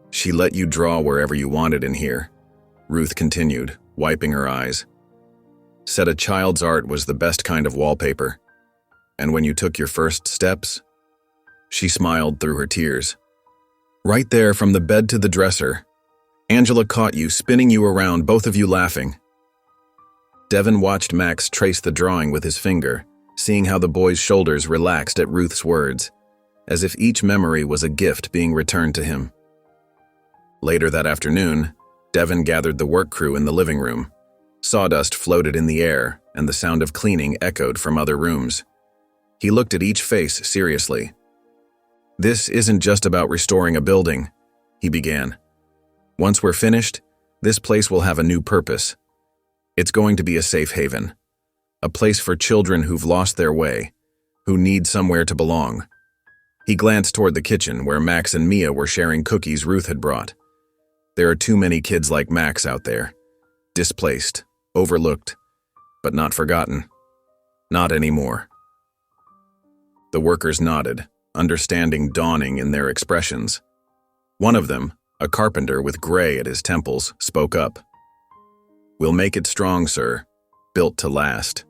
"She let you draw wherever you wanted in here," Ruth continued, wiping her eyes. "Said a child's art was the best kind of wallpaper. And when you took your first steps?" She smiled through her tears. "Right there from the bed to the dresser. Angela caught you, spinning you around, both of you laughing." Devin watched Max trace the drawing with his finger, seeing how the boy's shoulders relaxed at Ruth's words, as if each memory was a gift being returned to him. Later that afternoon, Devin gathered the work crew in the living room. Sawdust floated in the air, and the sound of cleaning echoed from other rooms. He looked at each face seriously. "This isn't just about restoring a building," he began. "Once we're finished, this place will have a new purpose. It's going to be a safe haven. A place for children who've lost their way, who need somewhere to belong." He glanced toward the kitchen, where Max and Mia were sharing cookies Ruth had brought. There are too many kids like Max out there. Displaced, overlooked, but not forgotten. Not anymore. The workers nodded, understanding dawning in their expressions. One of them, a carpenter with gray at his temples, spoke up. "We'll make it strong, sir. Built to last."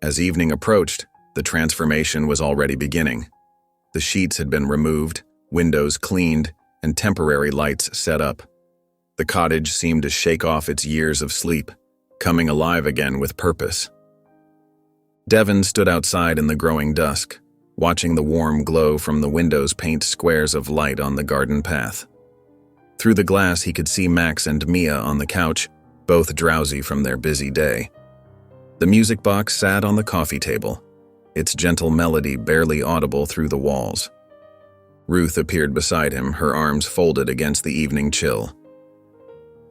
As evening approached, the transformation was already beginning. The sheets had been removed, windows cleaned, and temporary lights set up. The cottage seemed to shake off its years of sleep, coming alive again with purpose. Devin stood outside in the growing dusk, watching the warm glow from the windows paint squares of light on the garden path. Through the glass, he could see Max and Mia on the couch, both drowsy from their busy day. The music box sat on the coffee table. its gentle melody barely audible through the walls. Ruth appeared beside him, her arms folded against the evening chill.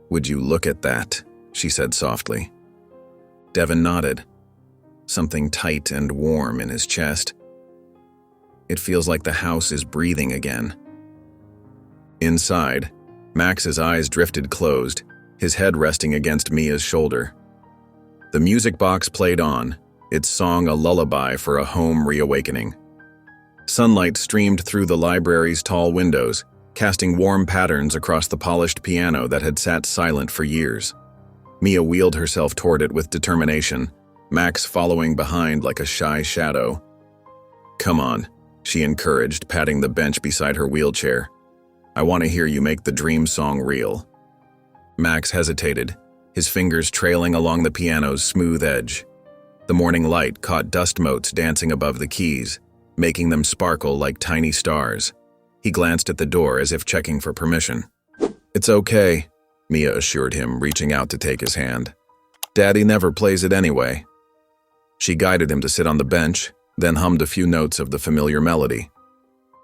"Would you look at that?" she said softly. Devin nodded, something tight and warm in his chest. It feels like the house is breathing again. Inside, Max's eyes drifted closed, his head resting against Mia's shoulder. The music box played on, its song a lullaby for a home reawakening. Sunlight streamed through the library's tall windows, casting warm patterns across the polished piano that had sat silent for years. Mia wheeled herself toward it with determination, Max following behind like a shy shadow. "Come on," she encouraged, patting the bench beside her wheelchair. "I want to hear you make the dream song real." Max hesitated, his fingers trailing along the piano's smooth edge. The morning light caught dust motes dancing above the keys, making them sparkle like tiny stars. He glanced at the door as if checking for permission. "It's okay," Mia assured him, reaching out to take his hand. "Daddy never plays it anyway." She guided him to sit on the bench, then hummed a few notes of the familiar melody.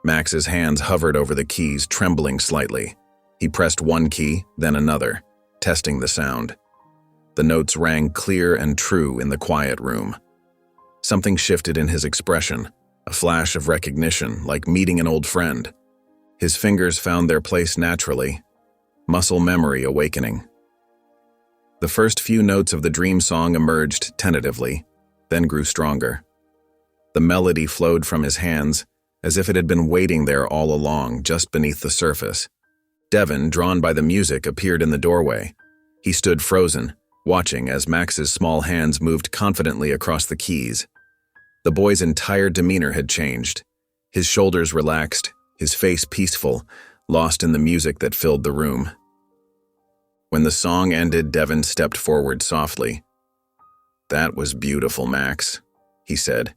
Max's hands hovered over the keys, trembling slightly. He pressed one key, then another, testing the sound. The notes rang clear and true in the quiet room. Something shifted in his expression, a flash of recognition, like meeting an old friend. His fingers found their place naturally, muscle memory awakening. The first few notes of the dream song emerged tentatively, then grew stronger. The melody flowed from his hands, as if it had been waiting there all along, just beneath the surface. Devin, drawn by the music, appeared in the doorway. He stood frozen, watching as Max's small hands moved confidently across the keys. The boy's entire demeanor had changed. His shoulders relaxed, his face peaceful, lost in the music that filled the room. When the song ended, Devin stepped forward softly. "That was beautiful, Max," he said,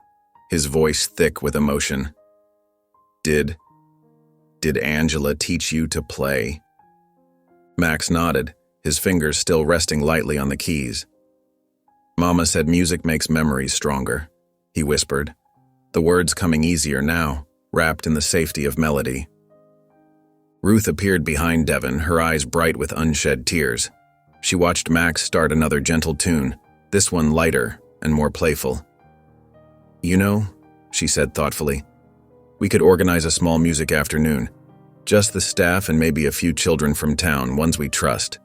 his voice thick with emotion. Did Angela teach you to play?" Max nodded, his fingers still resting lightly on the keys. "Mama said music makes memories stronger," he whispered, the words coming easier now, wrapped in the safety of melody. Ruth appeared behind Devin, her eyes bright with unshed tears. She watched Max start another gentle tune, this one lighter and more playful. "You know," she said thoughtfully, "we could organize a small music afternoon. Just the staff and maybe a few children from town, ones we trust.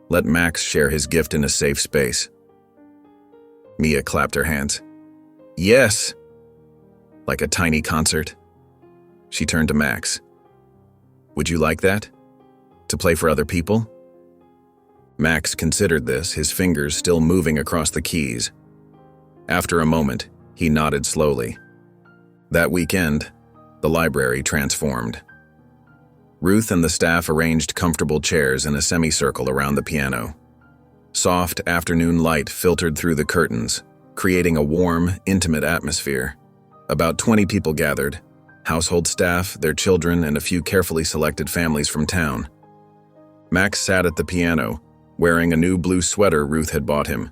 Let Max share his gift in a safe space." Mia clapped her hands. "Yes!" Like a tiny concert. She turned to Max. "Would you like that? To play for other people?" Max considered this, his fingers still moving across the keys. After a moment, he nodded slowly. That weekend, the library transformed. Ruth and the staff arranged comfortable chairs in a semicircle around the piano. Soft afternoon light filtered through the curtains, creating a warm, intimate atmosphere. About 20 people gathered, household staff, their children, and a few carefully selected families from town. Max sat at the piano, wearing a new blue sweater Ruth had bought him.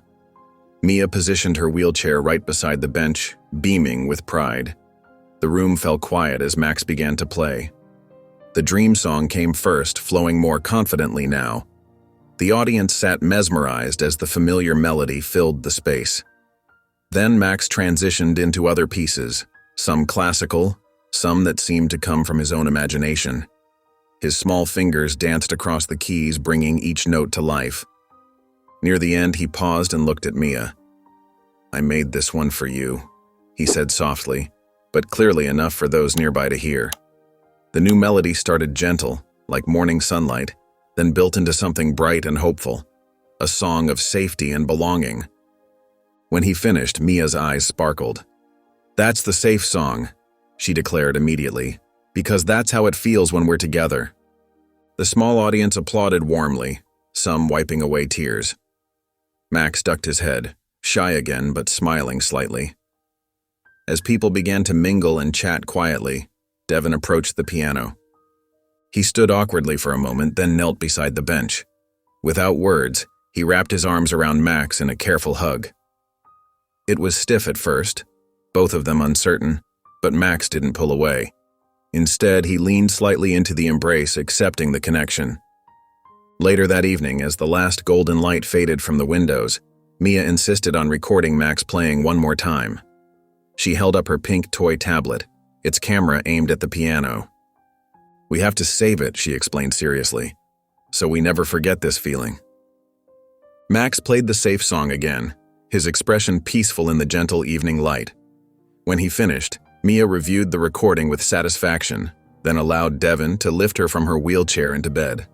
Mia positioned her wheelchair right beside the bench, beaming with pride. The room fell quiet as Max began to play. The dream song came first, flowing more confidently now. The audience sat mesmerized as the familiar melody filled the space. Then Max transitioned into other pieces, some classical, some that seemed to come from his own imagination. His small fingers danced across the keys, bringing each note to life. Near the end, he paused and looked at Mia. "I made this one for you," he said softly, but clearly enough for those nearby to hear. The new melody started gentle, like morning sunlight, then built into something bright and hopeful, a song of safety and belonging. When he finished, Mia's eyes sparkled. "That's the safe song," she declared immediately, "because that's how it feels when we're together." The small audience applauded warmly, some wiping away tears. Max ducked his head, shy again but smiling slightly. As people began to mingle and chat quietly, Devin approached the piano. He stood awkwardly for a moment, then knelt beside the bench. Without words, he wrapped his arms around Max in a careful hug. It was stiff at first, both of them uncertain, but Max didn't pull away. Instead, he leaned slightly into the embrace, accepting the connection. Later that evening, as the last golden light faded from the windows, Mia insisted on recording Max playing one more time. She held up her pink toy tablet, its camera aimed at the piano. "We have to save it," she explained seriously, "so we never forget this feeling." Max played the safe song again, his expression peaceful in the gentle evening light. When he finished, Mia reviewed the recording with satisfaction, then allowed Devin to lift her from her wheelchair into bed.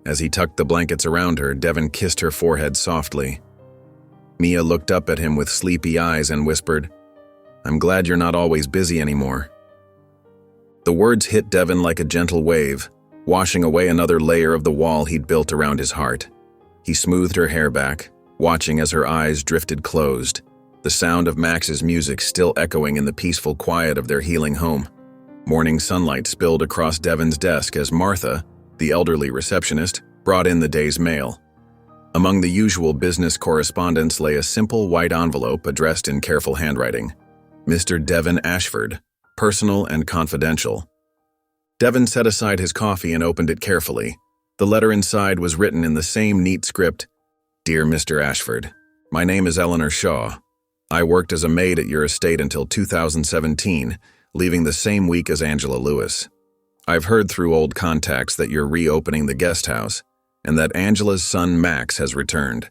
As he tucked the blankets around her, Devin kissed her forehead softly. Mia looked up at him with sleepy eyes and whispered, "I'm glad you're not always busy anymore." The words hit Devin like a gentle wave, washing away another layer of the wall he'd built around his heart. He smoothed her hair back, watching as her eyes drifted closed, the sound of Max's music still echoing in the peaceful quiet of their healing home. Morning sunlight spilled across Devin's desk as Martha, the elderly receptionist, brought in the day's mail. Among the usual business correspondence lay a simple white envelope addressed in careful handwriting. Mr. Devin Ashford, personal and confidential. Devin set aside his coffee and opened it carefully. The letter inside was written in the same neat script. "Dear Mr. Ashford, my name is Eleanor Shaw. I worked as a maid at your estate until 2017, leaving the same week as Angela Lewis. I've heard through old contacts that you're reopening the guest house, and that Angela's son Max has returned.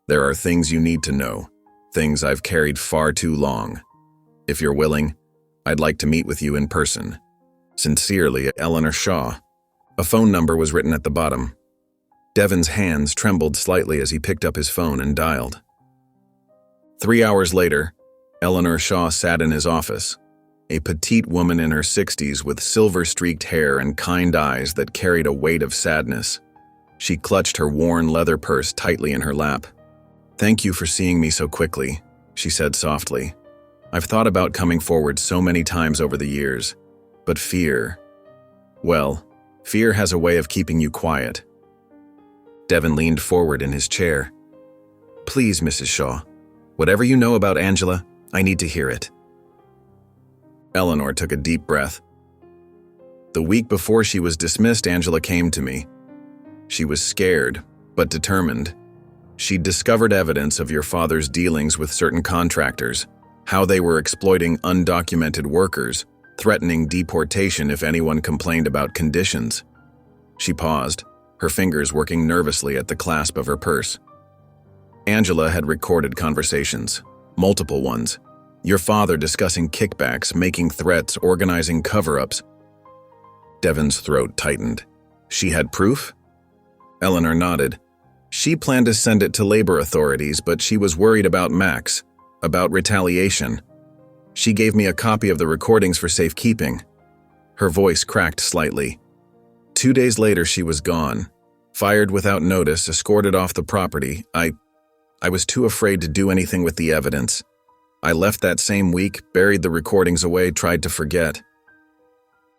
There are things you need to know, things I've carried far too long. If you're willing, I'd like to meet with you in person. Sincerely, Eleanor Shaw." A phone number was written at the bottom. Devin's hands trembled slightly as he picked up his phone and dialed. 3 hours later, Eleanor Shaw sat in his office, a petite woman in her 60s with silver-streaked hair and kind eyes that carried a weight of sadness. She clutched her worn leather purse tightly in her lap. "Thank you for seeing me so quickly," she said softly. "I've thought about coming forward so many times over the years, but fear has a way of keeping you quiet." Devin leaned forward in his chair. "Please, Mrs. Shaw, whatever you know about Angela, I need to hear it." Eleanor took a deep breath. "The week before she was dismissed, Angela came to me. She was scared, but determined. She'd discovered evidence of your father's dealings with certain contractors, how they were exploiting undocumented workers, threatening deportation if anyone complained about conditions." She paused, her fingers working nervously at the clasp of her purse. "Angela had recorded conversations, multiple ones. Your father discussing kickbacks, making threats, organizing cover-ups." Devin's throat tightened. "She had proof?" Eleanor nodded. "She planned to send it to labor authorities, but she was worried about Max, about retaliation. She gave me a copy of the recordings for safekeeping." Her voice cracked slightly. 2 days later, she was gone. Fired without notice, escorted off the property. I was too afraid to do anything with the evidence. I left that same week, buried the recordings away, tried to forget."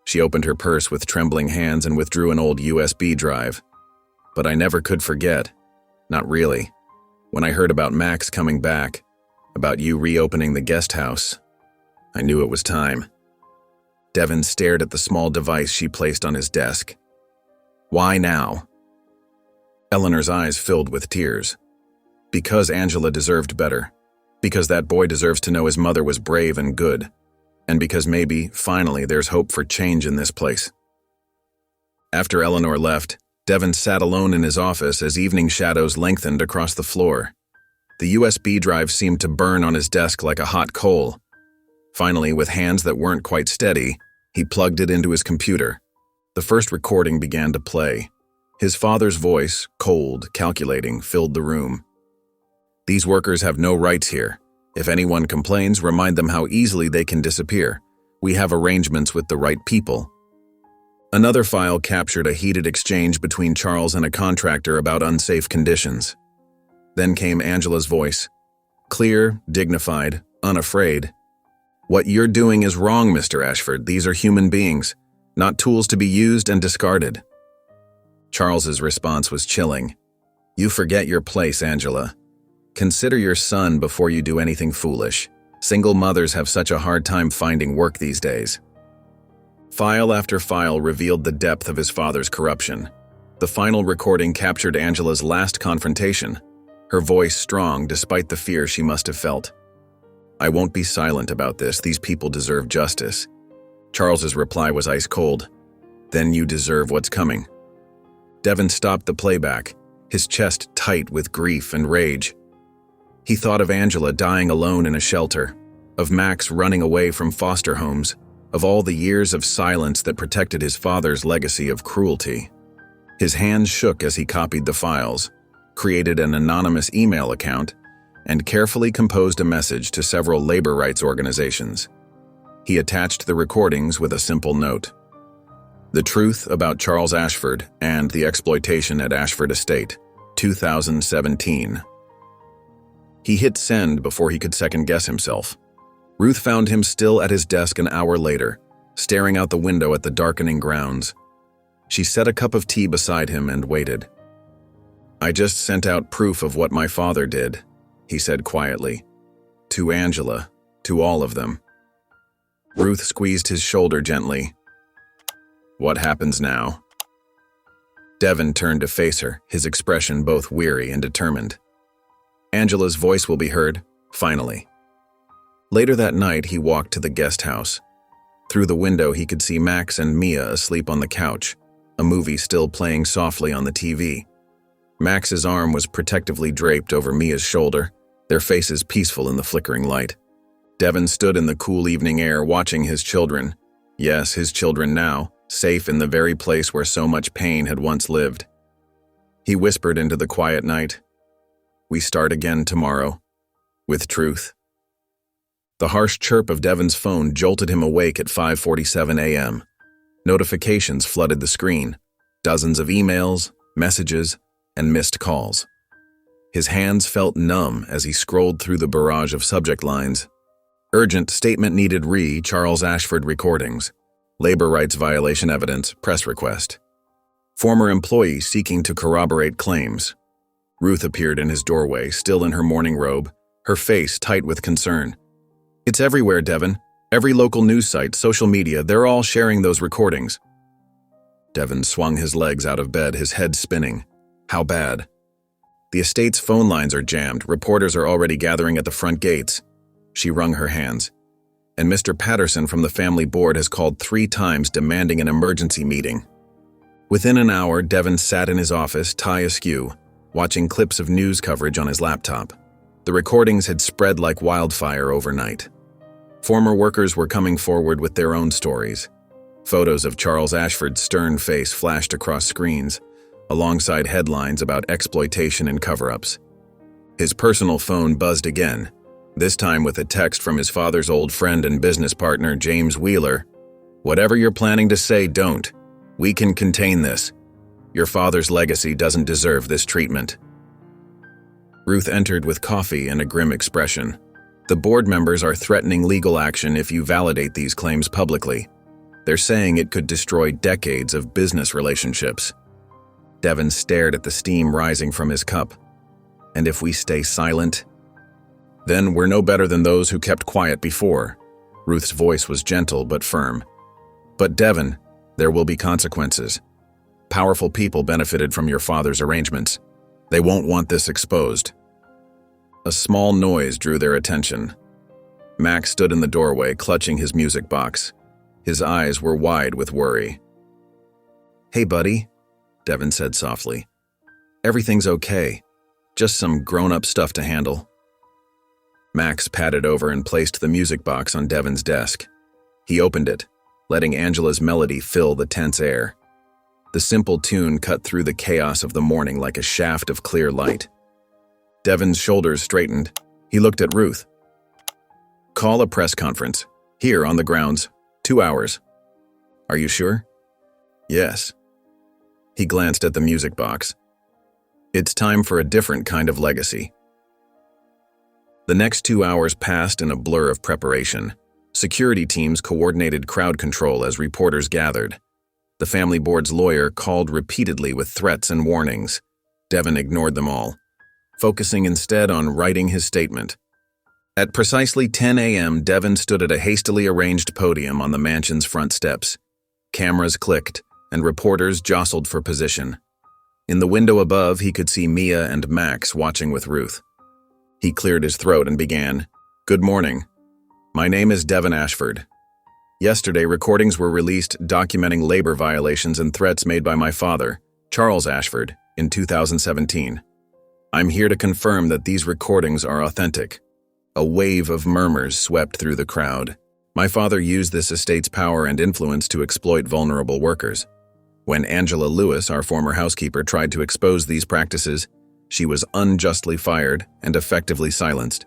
She opened her purse with trembling hands and withdrew an old USB drive. "But I never could forget. Not really. When I heard about Max coming back, about you reopening the guest house, I knew it was time." Devin stared at the small device she placed on his desk. "Why now?" Eleanor's eyes filled with tears. "Because Angela deserved better. Because that boy deserves to know his mother was brave and good. And because maybe, finally, there's hope for change in this place." After Eleanor left, Devin sat alone in his office as evening shadows lengthened across the floor. The USB drive seemed to burn on his desk like a hot coal. Finally, with hands that weren't quite steady, he plugged it into his computer. The first recording began to play. His father's voice, cold, calculating, filled the room. "These workers have no rights here. If anyone complains, remind them how easily they can disappear. We have arrangements with the right people." Another file captured a heated exchange between Charles and a contractor about unsafe conditions. Then came Angela's voice. Clear, dignified, unafraid. "What you're doing is wrong, Mr. Ashford. These are human beings, not tools to be used and discarded." Charles's response was chilling. "You forget your place, Angela. Consider your son before you do anything foolish. Single mothers have such a hard time finding work these days. File after file revealed the depth of his father's corruption. The final recording captured Angela's last confrontation, her voice strong despite the fear she must have felt. "I won't be silent about this. These people deserve justice." Charles's reply was ice cold. "Then you deserve what's coming." Devin stopped the playback, his chest tight with grief and rage. He thought of Angela dying alone in a shelter, of Max running away from foster homes, of all the years of silence that protected his father's legacy of cruelty. His hands shook as he copied the files, created an anonymous email account, and carefully composed a message to several labor rights organizations. He attached the recordings with a simple note: "The truth about Charles Ashford and the exploitation at Ashford Estate, 2017. He hit send before he could second-guess himself. Ruth found him still at his desk an hour later, staring out the window at the darkening grounds. She set a cup of tea beside him and waited. "I just sent out proof of what my father did," he said quietly. "To Angela, to all of them." Ruth squeezed his shoulder gently. "What happens now?" Devin turned to face her, his expression both weary and determined. Angela's voice will be heard, finally. Later that night, he walked to the guest house. Through the window, he could see Max and Mia asleep on the couch, a movie still playing softly on the TV. Max's arm was protectively draped over Mia's shoulder, their faces peaceful in the flickering light. Devin stood in the cool evening air watching his children. Yes, his children now, safe in the very place where so much pain had once lived. He whispered into the quiet night, "We start again tomorrow, with truth." The harsh chirp of Devin's phone jolted him awake at 5:47 a.m. Notifications flooded the screen, dozens of emails, messages, and missed calls. His hands felt numb as he scrolled through the barrage of subject lines. Urgent statement needed Charles Ashford recordings. Labor rights violation evidence, press request. Former employee seeking to corroborate claims. Ruth appeared in his doorway, still in her morning robe, her face tight with concern. "It's everywhere, Devin. Every local news site, social media, they're all sharing those recordings." Devin swung his legs out of bed, his head spinning. How bad? "The estate's phone lines are jammed. Reporters are already gathering at the front gates." She wrung her hands. "And Mr. Patterson from the family board has called 3 times demanding an emergency meeting." Within an hour, Devin sat in his office, tie askew, watching clips of news coverage on his laptop. The recordings had spread like wildfire overnight. Former workers were coming forward with their own stories. Photos of Charles Ashford's stern face flashed across screens, alongside headlines about exploitation and cover-ups. His personal phone buzzed again, this time with a text from his father's old friend and business partner, James Wheeler. "Whatever you're planning to say, don't. We can contain this. Your father's legacy doesn't deserve this treatment." Ruth entered with coffee and a grim expression. "The board members are threatening legal action if you validate these claims publicly. They're saying it could destroy decades of business relationships." Devin stared at the steam rising from his cup. "And if we stay silent? Then we're no better than those who kept quiet before." Ruth's voice was gentle but firm. "But Devin, there will be consequences. Powerful people benefited from your father's arrangements. They won't want this exposed." A small noise drew their attention. Max stood in the doorway, clutching his music box. His eyes were wide with worry. "Hey, buddy," Devin said softly. "Everything's okay. Just some grown-up stuff to handle." Max padded over and placed the music box on Devin's desk. He opened it, letting Angela's melody fill the tense air. The simple tune cut through the chaos of the morning like a shaft of clear light. Devin's shoulders straightened. He looked at Ruth. "Call a press conference. Here on the grounds. 2 hours." "Are you sure?" "Yes." He glanced at the music box. "It's time for a different kind of legacy." The next 2 hours passed in a blur of preparation. Security teams coordinated crowd control as reporters gathered. The family board's lawyer called repeatedly with threats and warnings. Devin ignored them all, focusing instead on writing his statement. At precisely 10 a.m., Devin stood at a hastily arranged podium on the mansion's front steps. Cameras clicked, and reporters jostled for position. In the window above, he could see Mia and Max watching with Ruth. He cleared his throat and began, "Good morning. My name is Devin Ashford. Yesterday, recordings were released documenting labor violations and threats made by my father, Charles Ashford, in 2017. I'm here to confirm that these recordings are authentic." A wave of murmurs swept through the crowd. My father used this estate's power and influence to exploit vulnerable workers. When Angela Lewis, our former housekeeper, tried to expose these practices, she was unjustly fired and effectively silenced.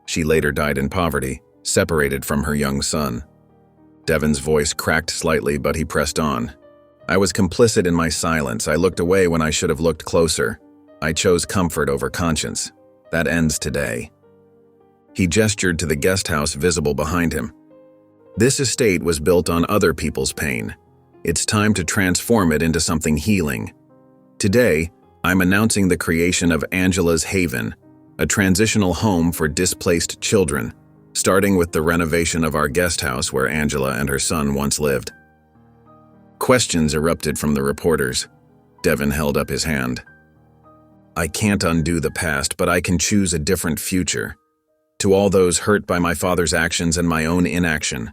She later died in poverty, separated from her young son. Devin's voice cracked slightly, but he pressed on. "I was complicit in my silence. I looked away when I should have looked closer. I chose comfort over conscience. That ends today." He gestured to the guest house visible behind him. This estate was built on other people's pain. It's time to transform it into something healing. Today, I'm announcing the creation of Angela's Haven, a transitional home for displaced children, starting with the renovation of our guest house where Angela and her son once lived. Questions erupted from the reporters. Devin held up his hand. "I can't undo the past, but I can choose a different future. To all those hurt by my father's actions and my own inaction,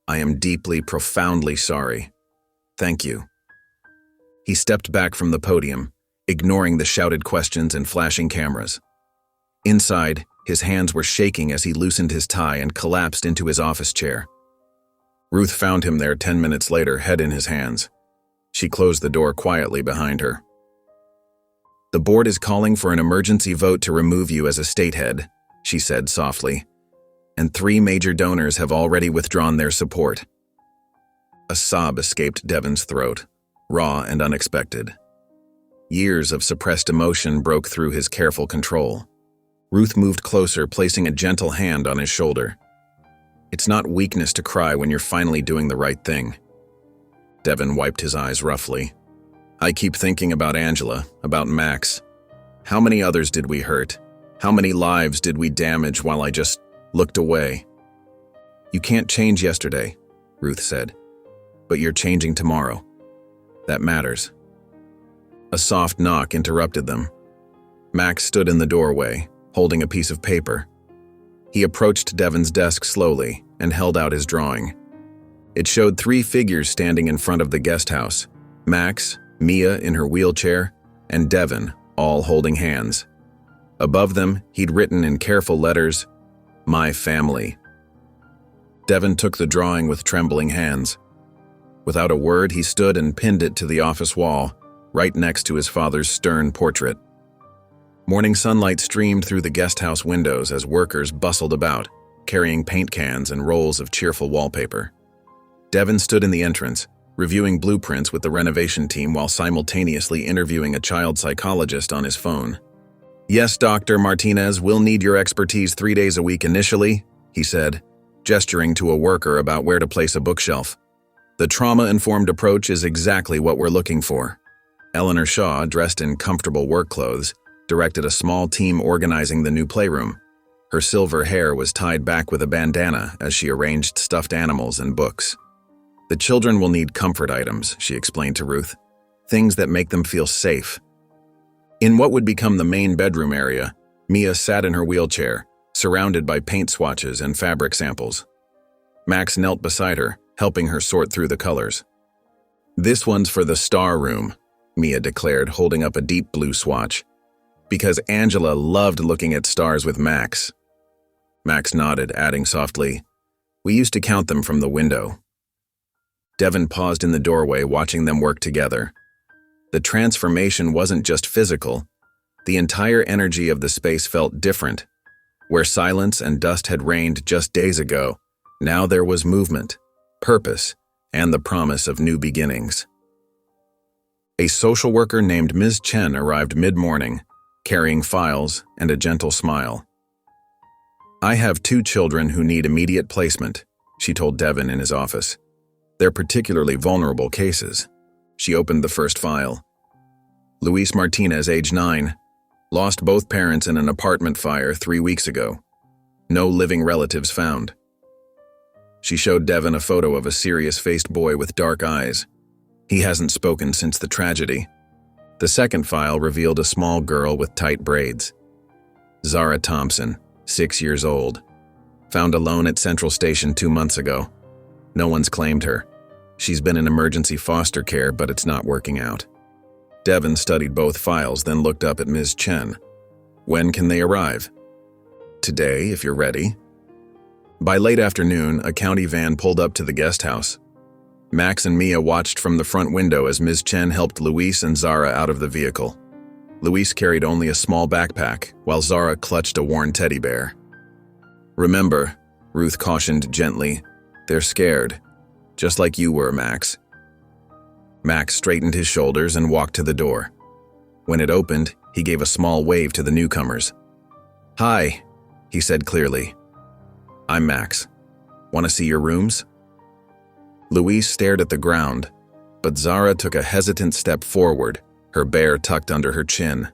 I am deeply, profoundly sorry. Thank you." He stepped back from the podium, ignoring the shouted questions and flashing cameras. Inside, his hands were shaking as he loosened his tie and collapsed into his office chair. Ruth found him there 10 minutes later, head in his hands. She closed the door quietly behind her. "The board is calling for an emergency vote to remove you as estate head," she said softly, "and 3 major donors have already withdrawn their support." A sob escaped Devin's throat, raw and unexpected. Years of suppressed emotion broke through his careful control. Ruth moved closer, placing a gentle hand on his shoulder. "It's not weakness to cry when you're finally doing the right thing." Devin wiped his eyes roughly. "I keep thinking about Angela, about Max. How many others did we hurt? How many lives did we damage while I just looked away?" "You can't change yesterday," Ruth said, "but you're changing tomorrow. That matters." A soft knock interrupted them. Max stood in the doorway, holding a piece of paper. He approached Devin's desk slowly and held out his drawing. It showed 3 figures standing in front of the guest house: Max, Mia in her wheelchair, and Devin, all holding hands. Above them, he'd written in careful letters, "My family." Devin took the drawing with trembling hands. Without a word, he stood and pinned it to the office wall, right next to his father's stern portrait. Morning sunlight streamed through the guest house windows as workers bustled about, carrying paint cans and rolls of cheerful wallpaper. Devin stood in the entrance, reviewing blueprints with the renovation team while simultaneously interviewing a child psychologist on his phone. "Yes, Dr. Martinez, we'll need your expertise 3 days a week initially," he said, gesturing to a worker about where to place a bookshelf. "The trauma-informed approach is exactly what we're looking for." Eleanor Shaw, dressed in comfortable work clothes, directed a small team organizing the new playroom. Her silver hair was tied back with a bandana as she arranged stuffed animals and books. "The children will need comfort items," she explained to Ruth. "Things that make them feel safe." In what would become the main bedroom area, Mia sat in her wheelchair, surrounded by paint swatches and fabric samples. Max knelt beside her, helping her sort through the colors. "This one's for the star room," Mia declared, holding up a deep blue swatch. "Because Angela loved looking at stars with Max." Max nodded, adding softly, "We used to count them from the window." Devin paused in the doorway, watching them work together. The transformation wasn't just physical. The entire energy of the space felt different. Where silence and dust had reigned just days ago, now there was movement, purpose, and the promise of new beginnings. A social worker named Ms. Chen arrived mid-morning, carrying files and a gentle smile. "I have 2 children who need immediate placement," she told Devin in his office. "They're particularly vulnerable cases." She opened the first file. "Luis Martinez, age 9, lost both parents in an apartment fire 3 weeks ago. No living relatives found. She showed Devin a photo of a serious-faced boy with dark eyes. He hasn't spoken since the tragedy. The second file revealed a small girl with tight braids. Zara Thompson, 6 years old. Found alone at Central Station 2 months ago. No one's claimed her. She's been in emergency foster care, but it's not working out. Devin studied both files, then looked up at Ms. Chen. When can they arrive? Today, if you're ready. By late afternoon, a county van pulled up to the guest house. Max and Mia watched from the front window as Ms. Chen helped Luis and Zara out of the vehicle. Luis carried only a small backpack, while Zara clutched a worn teddy bear. Remember, Ruth cautioned gently, they're scared, just like you were, Max. Max straightened his shoulders and walked to the door. When it opened, he gave a small wave to the newcomers. Hi, he said clearly. I'm Max. Want to see your rooms? Luis stared at the ground, but Zara took a hesitant step forward, her bear tucked under her chin.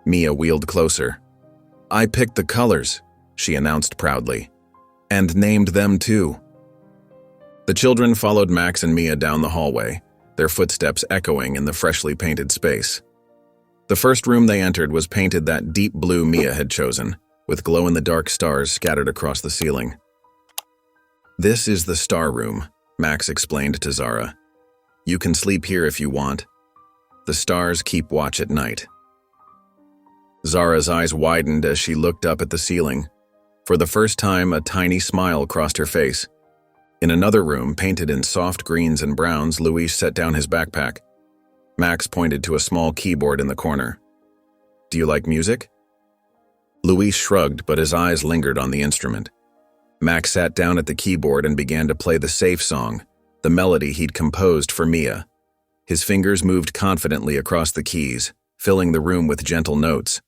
Mia wheeled closer. I picked the colors, she announced proudly, and named them too. The children followed Max and Mia down the hallway, their footsteps echoing in the freshly painted space. The first room they entered was painted that deep blue Mia had chosen, with glow-in-the-dark stars scattered across the ceiling. This is the star room, Max explained to Zara. You can sleep here if you want. The stars keep watch at night. Zara's eyes widened as she looked up at the ceiling. For the first time, a tiny smile crossed her face. In another room, painted in soft greens and browns, Luis set down his backpack. Max pointed to a small keyboard in the corner. Do you like music? Luis shrugged, but his eyes lingered on the instrument. Max sat down at the keyboard and began to play the safe song, the melody he'd composed for Mia. His fingers moved confidently across the keys, filling the room with gentle notes.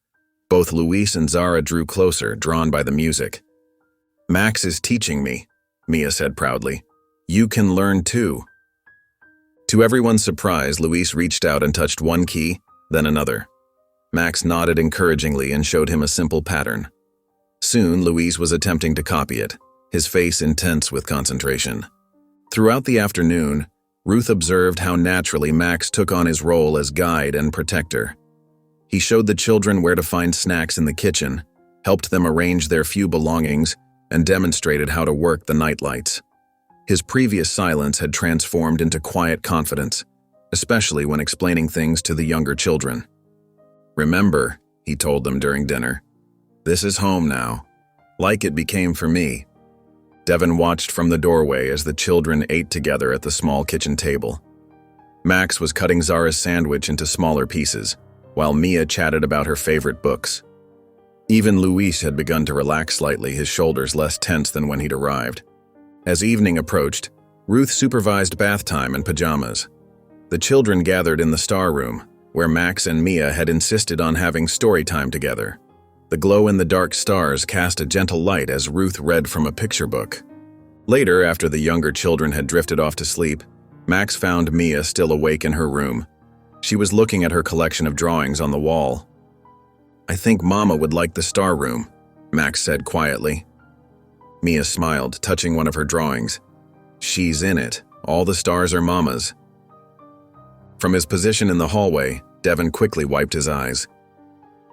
Both Luis and Zara drew closer, drawn by the music. Max is teaching me, Mia said proudly. You can learn too. To everyone's surprise, Luis reached out and touched one key, then another. Max nodded encouragingly and showed him a simple pattern. Soon, Luis was attempting to copy it, his face intense with concentration. Throughout the afternoon, Ruth observed how naturally Max took on his role as guide and protector. He showed the children where to find snacks in the kitchen, helped them arrange their few belongings, and demonstrated how to work the nightlights. His previous silence had transformed into quiet confidence, especially when explaining things to the younger children. Remember, he told them during dinner, this is home now, like it became for me. Devin watched from the doorway as the children ate together at the small kitchen table. Max was cutting Zara's sandwich into smaller pieces, while Mia chatted about her favorite books. Even Luis had begun to relax slightly, his shoulders less tense than when he'd arrived. As evening approached, Ruth supervised bath time in pajamas. The children gathered in the star room, where Max and Mia had insisted on having story time together. The glow-in-the-dark stars cast a gentle light as Ruth read from a picture book. Later, after the younger children had drifted off to sleep, Max found Mia still awake in her room. She was looking at her collection of drawings on the wall. I think Mama would like the star room, Max said quietly. Mia smiled, touching one of her drawings. She's in it. All the stars are Mama's. From his position in the hallway, Devin quickly wiped his eyes.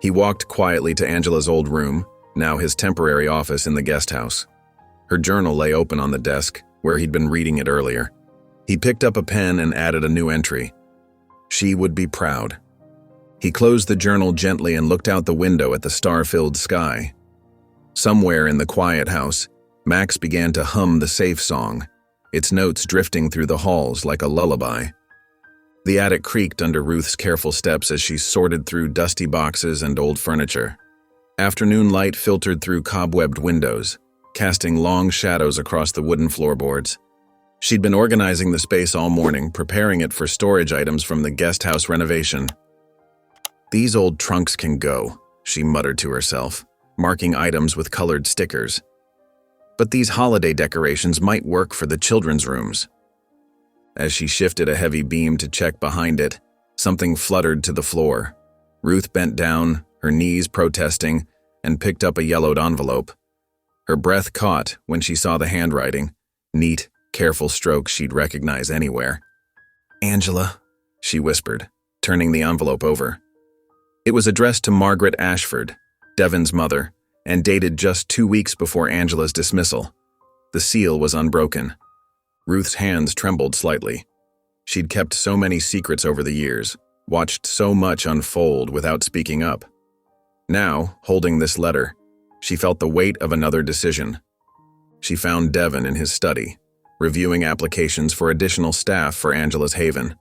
He walked quietly to Angela's old room, now his temporary office in the guest house. Her journal lay open on the desk, where he'd been reading it earlier. He picked up a pen and added a new entry. She would be proud. He closed the journal gently and looked out the window at the star-filled sky. Somewhere in the quiet house, Max began to hum the safe song, its notes drifting through the halls like a lullaby. The attic creaked under Ruth's careful steps as she sorted through dusty boxes and old furniture. Afternoon light filtered through cobwebbed windows, casting long shadows across the wooden floorboards. She'd been organizing the space all morning, preparing it for storage items from the guest house renovation. These old trunks can go, she muttered to herself, marking items with colored stickers. But these holiday decorations might work for the children's rooms. As she shifted a heavy beam to check behind it, something fluttered to the floor. Ruth bent down, her knees protesting, and picked up a yellowed envelope. Her breath caught when she saw the handwriting, neat, careful strokes she'd recognize anywhere. "Angela," she whispered, turning the envelope over. It was addressed to Margaret Ashford, Devon's mother, and dated just 2 weeks before Angela's dismissal. The seal was unbroken. Ruth's hands trembled slightly. She'd kept so many secrets over the years, watched so much unfold without speaking up. Now, holding this letter, she felt the weight of another decision. She found Devon in his study, reviewing applications for additional staff for Angela's haven.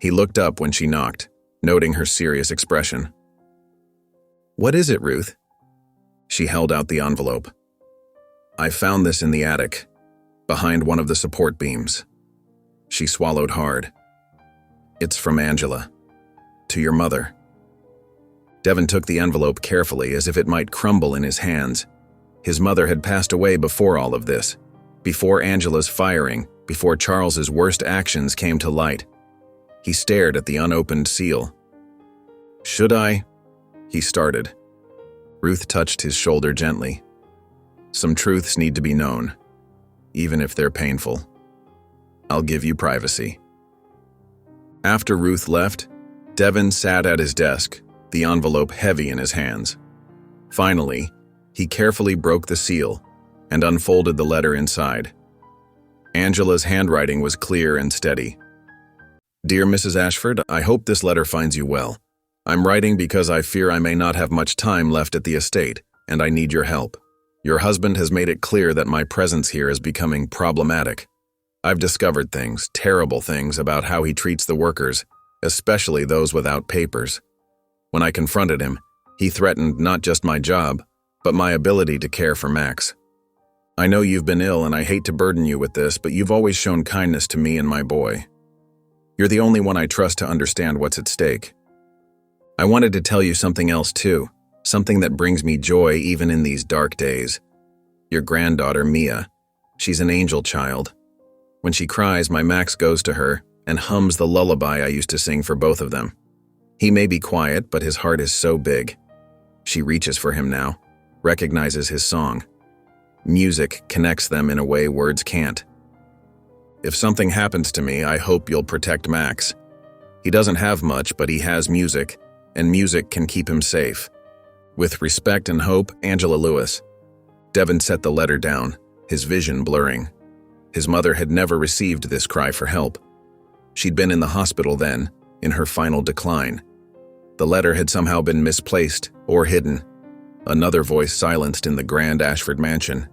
He looked up when she knocked, noting her serious expression. "What is it, Ruth?" She held out the envelope. "I found this in the attic, behind one of the support beams." She swallowed hard. "It's from Angela. To your mother." Devon took the envelope carefully as if it might crumble in his hands. His mother had passed away before all of this, before Angela's firing, before Charles's worst actions came to light. He stared at the unopened seal. "Should I?" he started. Ruth touched his shoulder gently. "Some truths need to be known, even if they're painful. I'll give you privacy." After Ruth left, Devon sat at his desk, the envelope heavy in his hands. Finally, he carefully broke the seal and unfolded the letter inside. Angela's handwriting was clear and steady. "Dear Mrs. Ashford, I hope this letter finds you well. I'm writing because I fear I may not have much time left at the estate, and I need your help. Your husband has made it clear that my presence here is becoming problematic. I've discovered things, terrible things, about how he treats the workers, especially those without papers. When I confronted him, he threatened not just my job, but my ability to care for Max. I know you've been ill and I hate to burden you with this, but you've always shown kindness to me and my boy. You're the only one I trust to understand what's at stake. I wanted to tell you something else too, something that brings me joy even in these dark days. Your granddaughter, Mia. She's an angel child. When she cries, my Max goes to her and hums the lullaby I used to sing for both of them. He may be quiet, but his heart is so big. She reaches for him now, recognizes his song. Music connects them in a way words can't. If something happens to me, I hope you'll protect Max. He doesn't have much, but he has music, and music can keep him safe. With respect and hope, Angela Lewis." Devon set the letter down, his vision blurring. His mother had never received this cry for help. She'd been in the hospital then, in her final decline. The letter had somehow been misplaced or hidden. Another voice silenced in the grand Ashford mansion.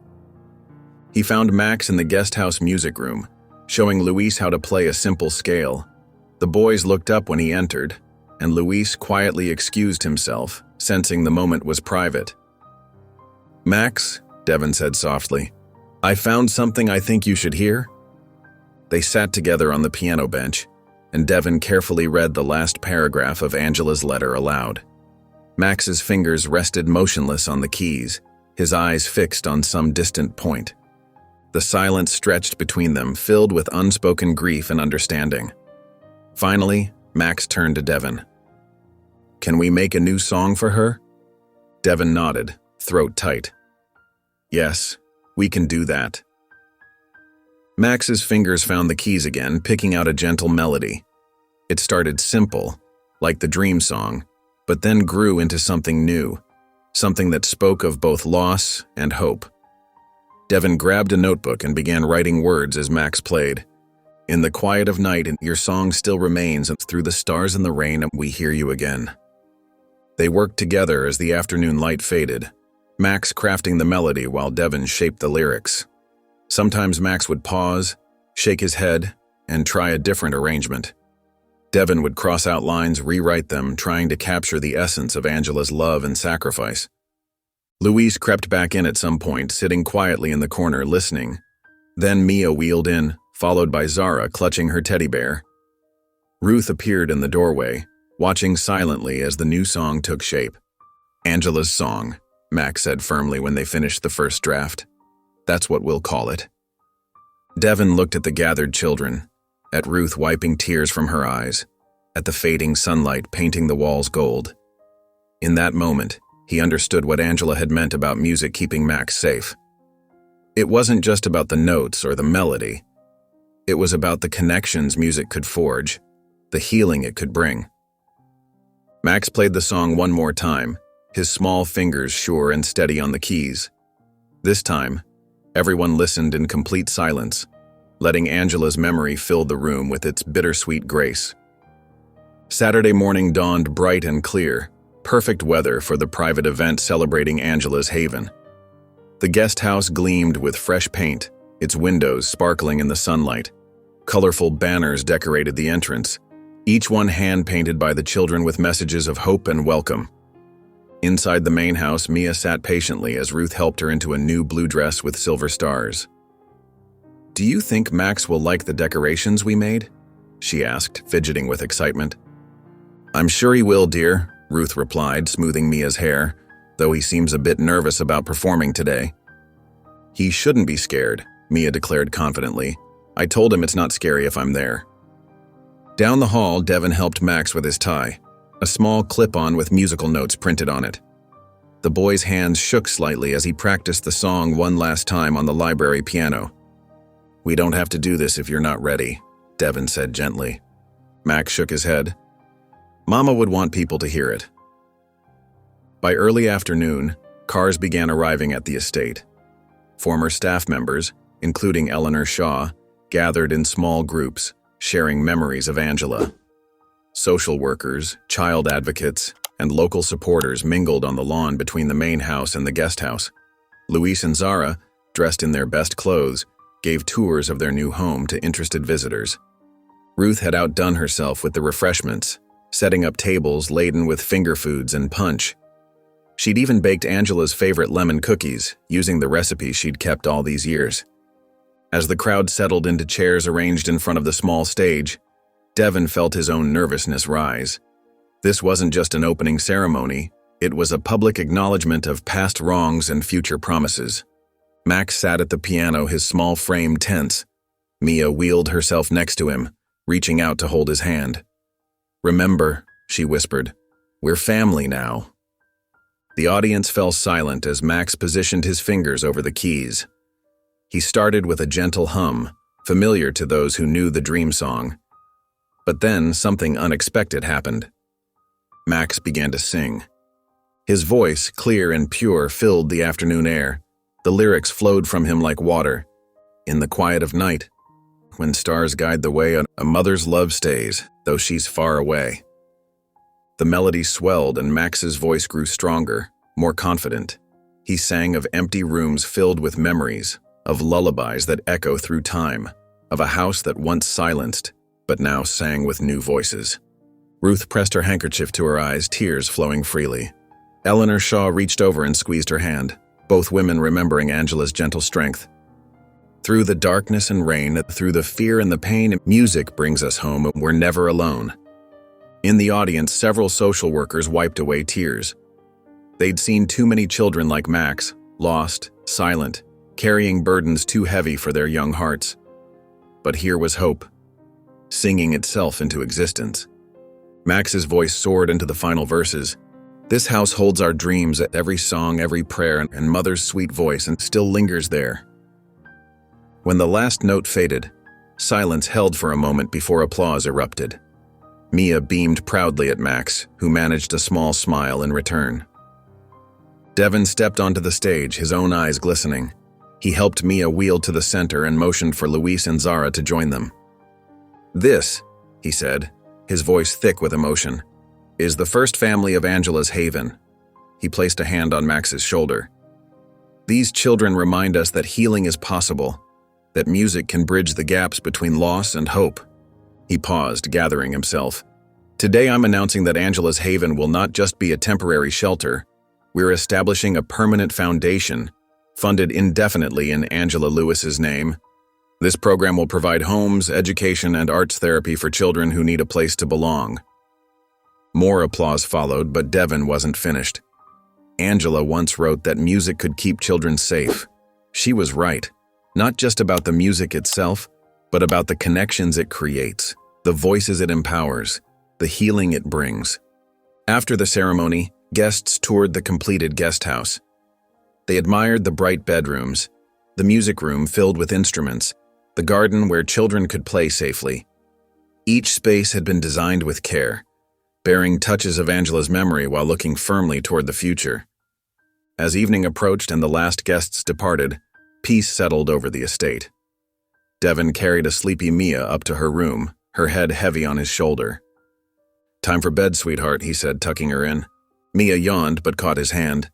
He found Max in the guest house music room, showing Luis how to play a simple scale. The boys looked up when he entered, and Luis quietly excused himself, sensing the moment was private. "Max," Devon said softly, "I found something I think you should hear." They sat together on the piano bench, and Devon carefully read the last paragraph of Angela's letter aloud. Max's fingers rested motionless on the keys, his eyes fixed on some distant point. The silence stretched between them, filled with unspoken grief and understanding. Finally, Max turned to Devon. "Can we make a new song for her?" Devon nodded, throat tight. "Yes, we can do that." Max's fingers found the keys again, picking out a gentle melody. It started simple, like the dream song, but then grew into something new, something that spoke of both loss and hope. Devon grabbed a notebook and began writing words as Max played. "In the quiet of night, your song still remains, and through the stars and the rain, we hear you again." They worked together as the afternoon light faded, Max crafting the melody while Devon shaped the lyrics. Sometimes Max would pause, shake his head, and try a different arrangement. Devon would cross out lines, rewrite them, trying to capture the essence of Angela's love and sacrifice. Louise crept back in at some point, sitting quietly in the corner, listening. Then Mia wheeled in, followed by Zara clutching her teddy bear. Ruth appeared in the doorway, watching silently as the new song took shape. "Angela's song," Max said firmly when they finished the first draft. "That's what we'll call it." Devon looked at the gathered children, at Ruth wiping tears from her eyes, at the fading sunlight painting the walls gold. In that moment, he understood what Angela had meant about music keeping Max safe. It wasn't just about the notes or the melody. It was about the connections music could forge, the healing it could bring. Max played the song one more time, his small fingers sure and steady on the keys. This time, everyone listened in complete silence, letting Angela's memory fill the room with its bittersweet grace. Saturday morning dawned bright and clear, perfect weather for the private event celebrating Angela's haven. The guest house gleamed with fresh paint, its windows sparkling in the sunlight. Colorful banners decorated the entrance, each one hand-painted by the children with messages of hope and welcome. Inside the main house, Mia sat patiently as Ruth helped her into a new blue dress with silver stars. "Do you think Max will like the decorations we made?" she asked, fidgeting with excitement. "I'm sure he will, dear," Ruth replied, smoothing Mia's hair, though he seems a bit nervous about performing today. "He shouldn't be scared," Mia declared confidently. "I told him it's not scary if I'm there." Down the hall, Devin helped Max with his tie, a small clip-on with musical notes printed on it. The boy's hands shook slightly as he practiced the song one last time on the library piano. "We don't have to do this if you're not ready," Devin said gently. Max shook his head. Mama would want people to hear it. By early afternoon, cars began arriving at the estate. Former staff members, including Eleanor Shaw, gathered in small groups, sharing memories of Angela. Social workers, child advocates, and local supporters mingled on the lawn between the main house and the guest house. Luis and Zara, dressed in their best clothes, gave tours of their new home to interested visitors. Ruth had outdone herself with the refreshments, setting up tables laden with finger foods and punch. She'd even baked Angela's favorite lemon cookies, using the recipe she'd kept all these years. As the crowd settled into chairs arranged in front of the small stage, Devin felt his own nervousness rise. This wasn't just an opening ceremony, it was a public acknowledgement of past wrongs and future promises. Max sat at the piano, his small frame tense. Mia wheeled herself next to him, reaching out to hold his hand. "Remember," she whispered, "we're family now." The audience fell silent as Max positioned his fingers over the keys. He started with a gentle hum, familiar to those who knew the dream song. But then something unexpected happened. Max began to sing. His voice, clear and pure, filled the afternoon air. The lyrics flowed from him like water. "In the quiet of night, when stars guide the way, a mother's love stays, though she's far away." The melody swelled and Max's voice grew stronger, more confident. He sang of empty rooms filled with memories, of lullabies that echo through time, of a house that once silenced, but now sang with new voices. Ruth pressed her handkerchief to her eyes, tears flowing freely. Eleanor Shaw reached over and squeezed her hand, both women remembering Angela's gentle strength. "Through the darkness and rain, through the fear and the pain, music brings us home. We're never alone." In the audience, several social workers wiped away tears. They'd seen too many children like Max, lost, silent, carrying burdens too heavy for their young hearts. But here was hope, singing itself into existence. Max's voice soared into the final verses. "This house holds our dreams, every song, every prayer, and Mother's sweet voice, and still lingers there." When the last note faded, silence held for a moment before applause erupted. Mia beamed proudly at Max, who managed a small smile in return. Devin stepped onto the stage, his own eyes glistening. He helped Mia wheel to the center and motioned for Luis and Zara to join them. "This," he said, his voice thick with emotion, "is the first family of Angela's haven." He placed a hand on Max's shoulder. "These children remind us that healing is possible, that music can bridge the gaps between loss and hope." He paused, gathering himself. "Today I'm announcing that Angela's haven will not just be a temporary shelter. We're establishing a permanent foundation, funded indefinitely in Angela Lewis's name. This program will provide homes, education, and arts therapy for children who need a place to belong." More applause followed, but Devin wasn't finished. Angela once wrote that music could keep children safe. She was right, not just about the music itself, but about the connections it creates, the voices it empowers, the healing it brings. After the ceremony, guests toured the completed guest house. They admired the bright bedrooms, the music room filled with instruments, the garden where children could play safely. Each space had been designed with care, bearing touches of Angela's memory while looking firmly toward the future. As evening approached and the last guests departed, peace settled over the estate. Devin carried a sleepy Mia up to her room, her head heavy on his shoulder. "Time for bed, sweetheart," he said, tucking her in. Mia yawned but caught his hand.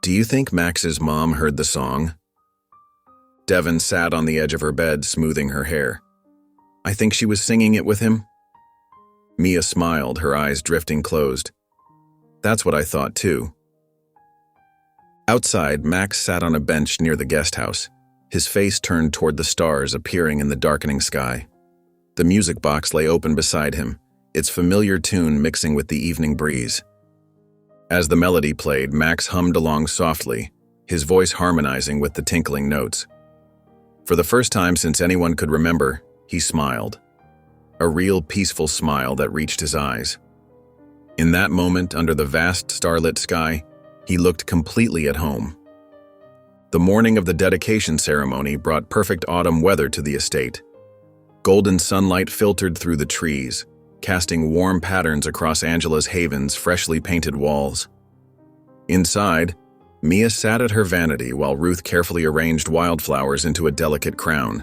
"Do you think Max's mom heard the song?" Devin sat on the edge of her bed, smoothing her hair. "I think she was singing it with him." Mia smiled, her eyes drifting closed. "That's what I thought too." Outside, Max sat on a bench near the guest house, his face turned toward the stars appearing in the darkening sky. The music box lay open beside him, its familiar tune mixing with the evening breeze. As the melody played, Max hummed along softly, his voice harmonizing with the tinkling notes. For the first time since anyone could remember, he smiled. A real peaceful smile that reached his eyes. In that moment, under the vast starlit sky, he looked completely at home. The morning of the dedication ceremony brought perfect autumn weather to the estate. Golden sunlight filtered through the trees, casting warm patterns across Angela's Haven's freshly painted walls. Inside, Mia sat at her vanity while Ruth carefully arranged wildflowers into a delicate crown.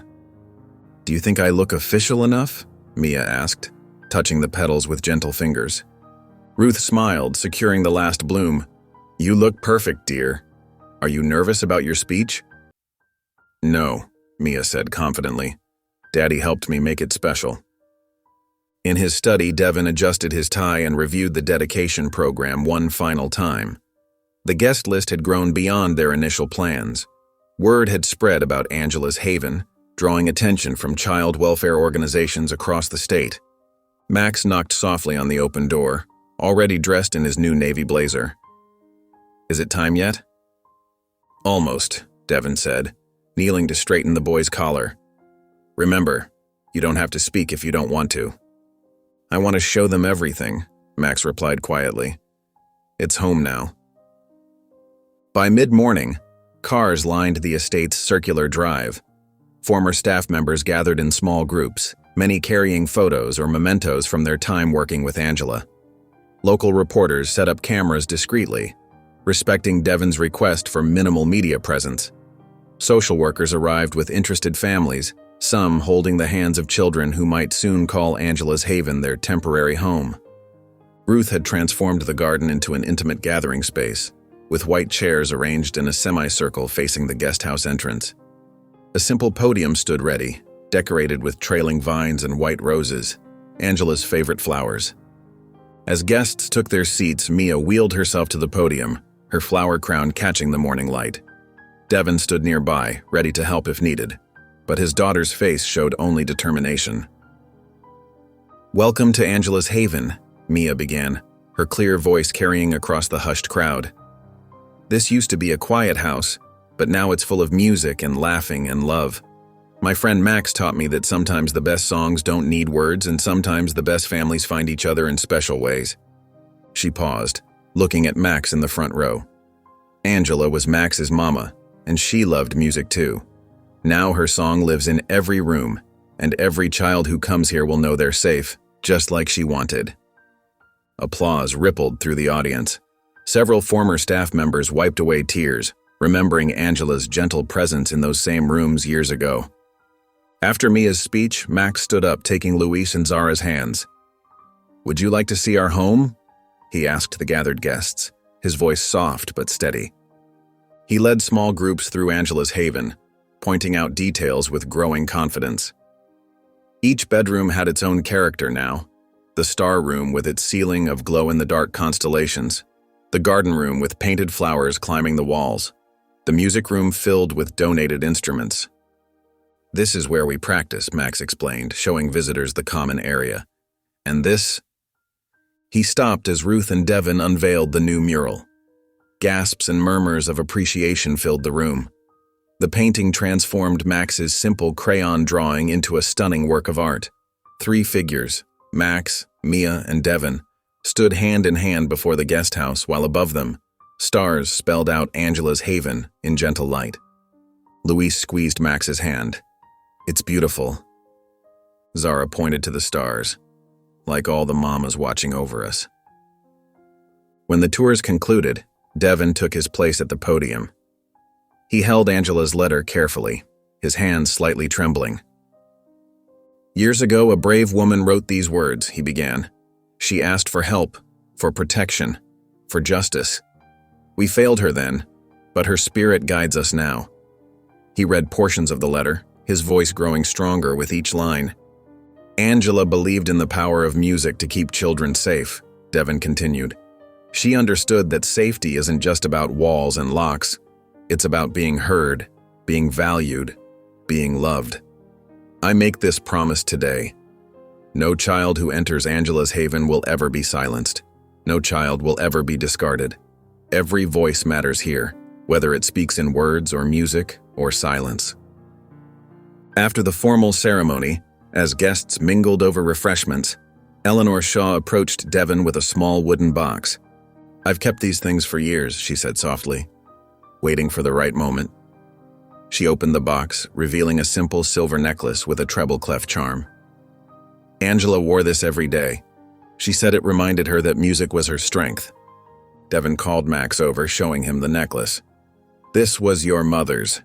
"Do you think I look official enough?" Mia asked, touching the petals with gentle fingers. Ruth smiled, securing the last bloom. "You look perfect, dear. Are you nervous about your speech?" "No," Mia said confidently. "Daddy helped me make it special." In his study, Devin adjusted his tie and reviewed the dedication program one final time. The guest list had grown beyond their initial plans. Word had spread about Angela's Haven, drawing attention from child welfare organizations across the state. Max knocked softly on the open door, already dressed in his new navy blazer. "Is it time yet?" "Almost," Devin said, kneeling to straighten the boy's collar. "Remember, you don't have to speak if you don't want to." "I want to show them everything," Max replied quietly. "It's home now." By mid-morning, cars lined the estate's circular drive. Former staff members gathered in small groups, many carrying photos or mementos from their time working with Angela. Local reporters set up cameras discreetly, respecting Devin's request for minimal media presence. Social workers arrived with interested families, some holding the hands of children who might soon call Angela's Haven their temporary home. Ruth had transformed the garden into an intimate gathering space, with white chairs arranged in a semicircle facing the guest house entrance. A simple podium stood ready, decorated with trailing vines and white roses, Angela's favorite flowers. As guests took their seats, Mia wheeled herself to the podium, her flower crown catching the morning light. Devin stood nearby, ready to help if needed, but his daughter's face showed only determination. "Welcome to Angela's Haven," Mia began, her clear voice carrying across the hushed crowd. "This used to be a quiet house, but now it's full of music and laughing and love. My friend Max taught me that sometimes the best songs don't need words and sometimes the best families find each other in special ways." She paused, looking at Max in the front row. Angela was Max's mama, and she loved music too. Now her song lives in every room, and every child who comes here will know they're safe, just like she wanted. Applause rippled through the audience. Several former staff members wiped away tears, remembering Angela's gentle presence in those same rooms years ago. After Mia's speech, Max stood up, taking Luis and Zara's hands. "Would you like to see our home?" he asked the gathered guests, his voice soft but steady. He led small groups through Angela's Haven, pointing out details with growing confidence. Each bedroom had its own character now: the star room with its ceiling of glow-in-the-dark constellations, the garden room with painted flowers climbing the walls, the music room filled with donated instruments. "This is where we practice," Max explained, showing visitors the common area. "And this—" He stopped as Ruth and Devin unveiled the new mural. Gasps and murmurs of appreciation filled the room. The painting transformed Max's simple crayon drawing into a stunning work of art. 3 figures, Max, Mia, and Devin, stood hand in hand before the guest house while above them, stars spelled out Angela's Haven in gentle light. Luis squeezed Max's hand. "It's beautiful." Zara pointed to the stars, like all the mamas watching over us. When the tours concluded, Devin took his place at the podium. He held Angela's letter carefully, his hands slightly trembling. "Years ago, a brave woman wrote these words," he began. "She asked for help, for protection, for justice. We failed her then, but her spirit guides us now." He read portions of the letter, his voice growing stronger with each line. "Angela believed in the power of music to keep children safe," Devin continued. "She understood that safety isn't just about walls and locks. It's about being heard, being valued, being loved. I make this promise today. No child who enters Angela's haven will ever be silenced. No child will ever be discarded. Every voice matters here, whether it speaks in words or music or silence." After the formal ceremony, as guests mingled over refreshments, Eleanor Shaw approached Devin with a small wooden box. "I've kept these things for years," she said softly, waiting for the right moment. She opened the box, revealing a simple silver necklace with a treble clef charm. Angela wore this every day. She said it reminded her that music was her strength. Devin called Max over, showing him the necklace. "This was your mother's,"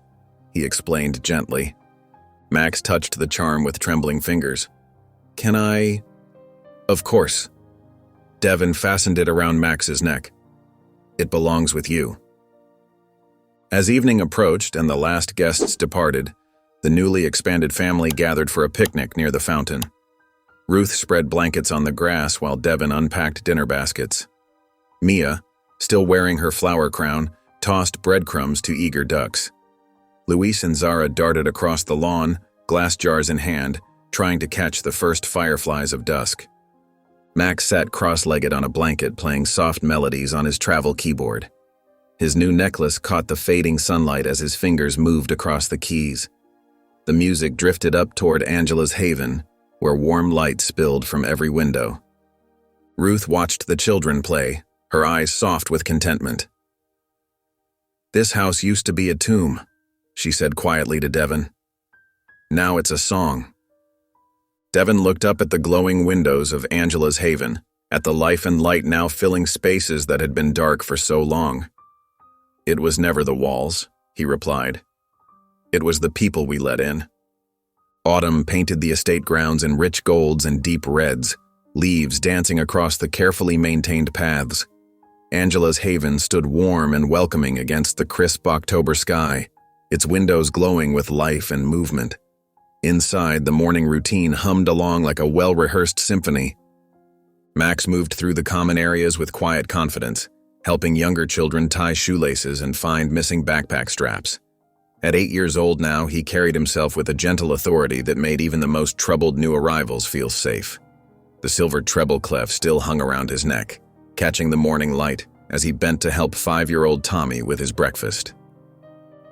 he explained gently. Max touched the charm with trembling fingers. "Can I?" "Of course." Devin fastened it around Max's neck. "It belongs with you." As evening approached and the last guests departed, the newly expanded family gathered for a picnic near the fountain. Ruth spread blankets on the grass while Devin unpacked dinner baskets. Mia, still wearing her flower crown, tossed breadcrumbs to eager ducks. Luis and Zara darted across the lawn, glass jars in hand, trying to catch the first fireflies of dusk. Max sat cross-legged on a blanket playing soft melodies on his travel keyboard. His new necklace caught the fading sunlight as his fingers moved across the keys. The music drifted up toward Angela's haven, where warm light spilled from every window. Ruth watched the children play, her eyes soft with contentment. "This house used to be a tomb," she said quietly to Devin. "Now it's a song." Devin looked up at the glowing windows of Angela's haven, at the life and light now filling spaces that had been dark for so long. "It was never the walls," he replied. "It was the people we let in." Autumn painted the estate grounds in rich golds and deep reds, leaves dancing across the carefully maintained paths. Angela's haven stood warm and welcoming against the crisp October sky, its windows glowing with life and movement. Inside, the morning routine hummed along like a well-rehearsed symphony. Max moved through the common areas with quiet confidence, helping younger children tie shoelaces and find missing backpack straps. At 8 years old now, he carried himself with a gentle authority that made even the most troubled new arrivals feel safe. The silver treble clef still hung around his neck, catching the morning light as he bent to help 5-year-old Tommy with his breakfast.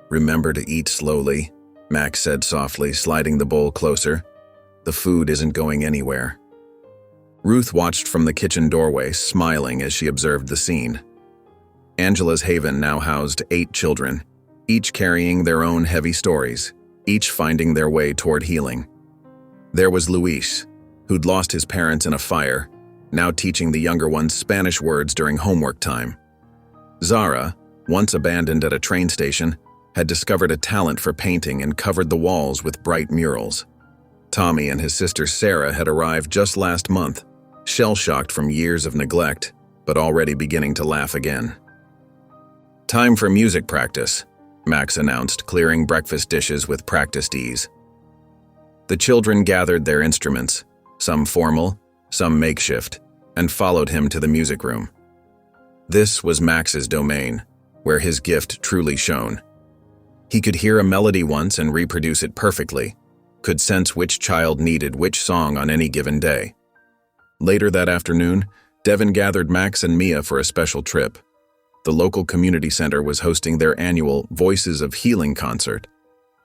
"Remember to eat slowly," Max said softly, sliding the bowl closer. "The food isn't going anywhere." Ruth watched from the kitchen doorway, smiling as she observed the scene. Angela's haven now housed 8 children, each carrying their own heavy stories, each finding their way toward healing. There was Luis, who'd lost his parents in a fire, now teaching the younger ones Spanish words during homework time. Zara, once abandoned at a train station, had discovered a talent for painting and covered the walls with bright murals. Tommy and his sister Sarah had arrived just last month, shell-shocked from years of neglect, but already beginning to laugh again. "Time for music practice," Max announced, clearing breakfast dishes with practiced ease. The children gathered their instruments, some formal, some makeshift, and followed him to the music room. This was Max's domain, where his gift truly shone. He could hear a melody once and reproduce it perfectly, could sense which child needed which song on any given day. Later that afternoon, Devin gathered Max and Mia for a special trip. The local community center was hosting their annual Voices of Healing concert,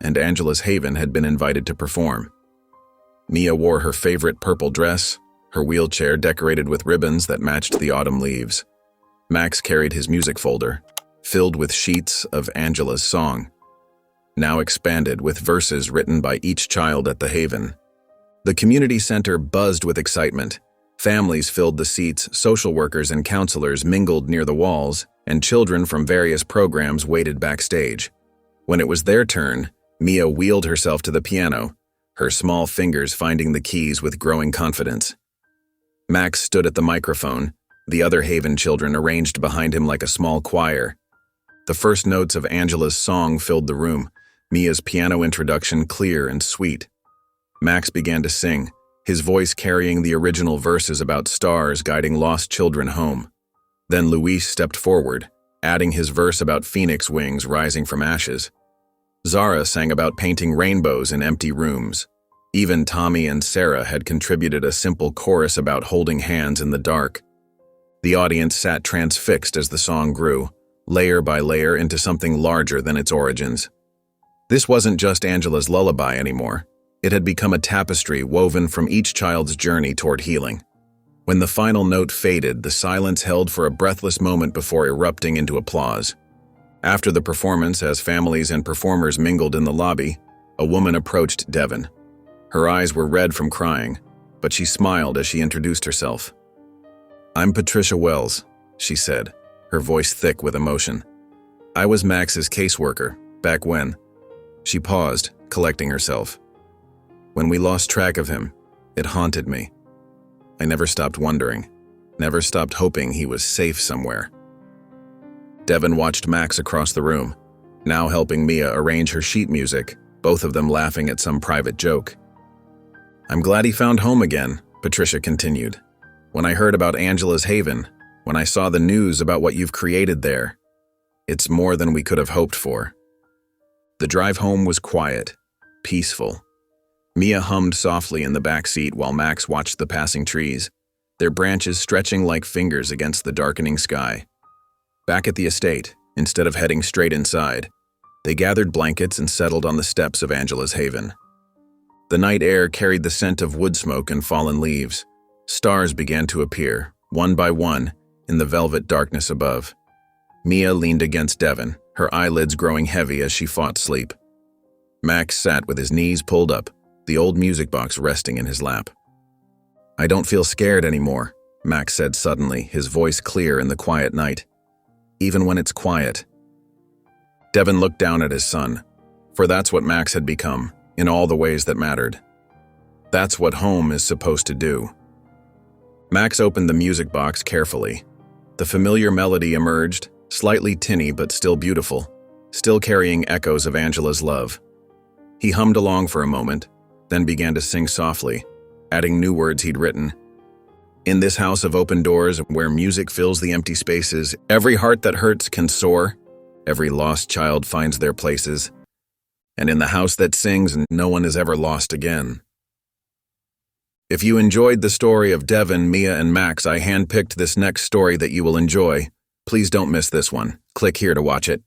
and Angela's haven had been invited to perform. Mia wore her favorite purple dress, her wheelchair decorated with ribbons that matched the autumn leaves. Max carried his music folder, filled with sheets of Angela's song. now expanded with verses written by each child at the Haven. The community center buzzed with excitement. Families filled the seats, social workers and counselors mingled near the walls, and children from various programs waited backstage. When it was their turn, Mia wheeled herself to the piano, her small fingers finding the keys with growing confidence. Max stood at the microphone, the other Haven children arranged behind him like a small choir. The first notes of Angela's song filled the room, Mia's piano introduction clear and sweet. Max began to sing, his voice carrying the original verses about stars guiding lost children home. Then Luis stepped forward, adding his verse about phoenix wings rising from ashes. Zara sang about painting rainbows in empty rooms. Even Tommy and Sarah had contributed a simple chorus about holding hands in the dark. The audience sat transfixed as the song grew, layer by layer into something larger than its origins. This wasn't just Angela's lullaby anymore. It had become a tapestry woven from each child's journey toward healing. When the final note faded, the silence held for a breathless moment before erupting into applause. After the performance, as families and performers mingled in the lobby, a woman approached Devon. Her eyes were red from crying, but she smiled as she introduced herself. "I'm Patricia Wells," she said, her voice thick with emotion. "I was Max's caseworker, back when." She paused, collecting herself. "When we lost track of him, it haunted me. I never stopped wondering, never stopped hoping he was safe somewhere." Devon watched Max across the room, now helping Mia arrange her sheet music, both of them laughing at some private joke. "I'm glad he found home again," Patricia continued. "When I heard about Angela's Haven, when I saw the news about what you've created there, it's more than we could have hoped for." The drive home was quiet, peaceful. Mia hummed softly in the back seat while Max watched the passing trees, their branches stretching like fingers against the darkening sky. Back at the estate, instead of heading straight inside, they gathered blankets and settled on the steps of Angela's Haven. The night air carried the scent of wood smoke and fallen leaves. Stars began to appear, one by one, in the velvet darkness above. Mia leaned against Devon, her eyelids growing heavy as she fought sleep. Max sat with his knees pulled up, the old music box resting in his lap. "I don't feel scared anymore," Max said suddenly, his voice clear in the quiet night. "Even when it's quiet." Devon looked down at his son, for that's what Max had become, in all the ways that mattered. That's what home is supposed to do. Max opened the music box carefully. The familiar melody emerged, slightly tinny but still beautiful, still carrying echoes of Angela's love. He hummed along for a moment, then began to sing softly, adding new words he'd written. "In this house of open doors, where music fills the empty spaces, every heart that hurts can soar, every lost child finds their places, and in the house that sings, no one is ever lost again." If you enjoyed the story of Devon, Mia, and Max, I handpicked this next story that you will enjoy. Please don't miss this one. Click here to watch it.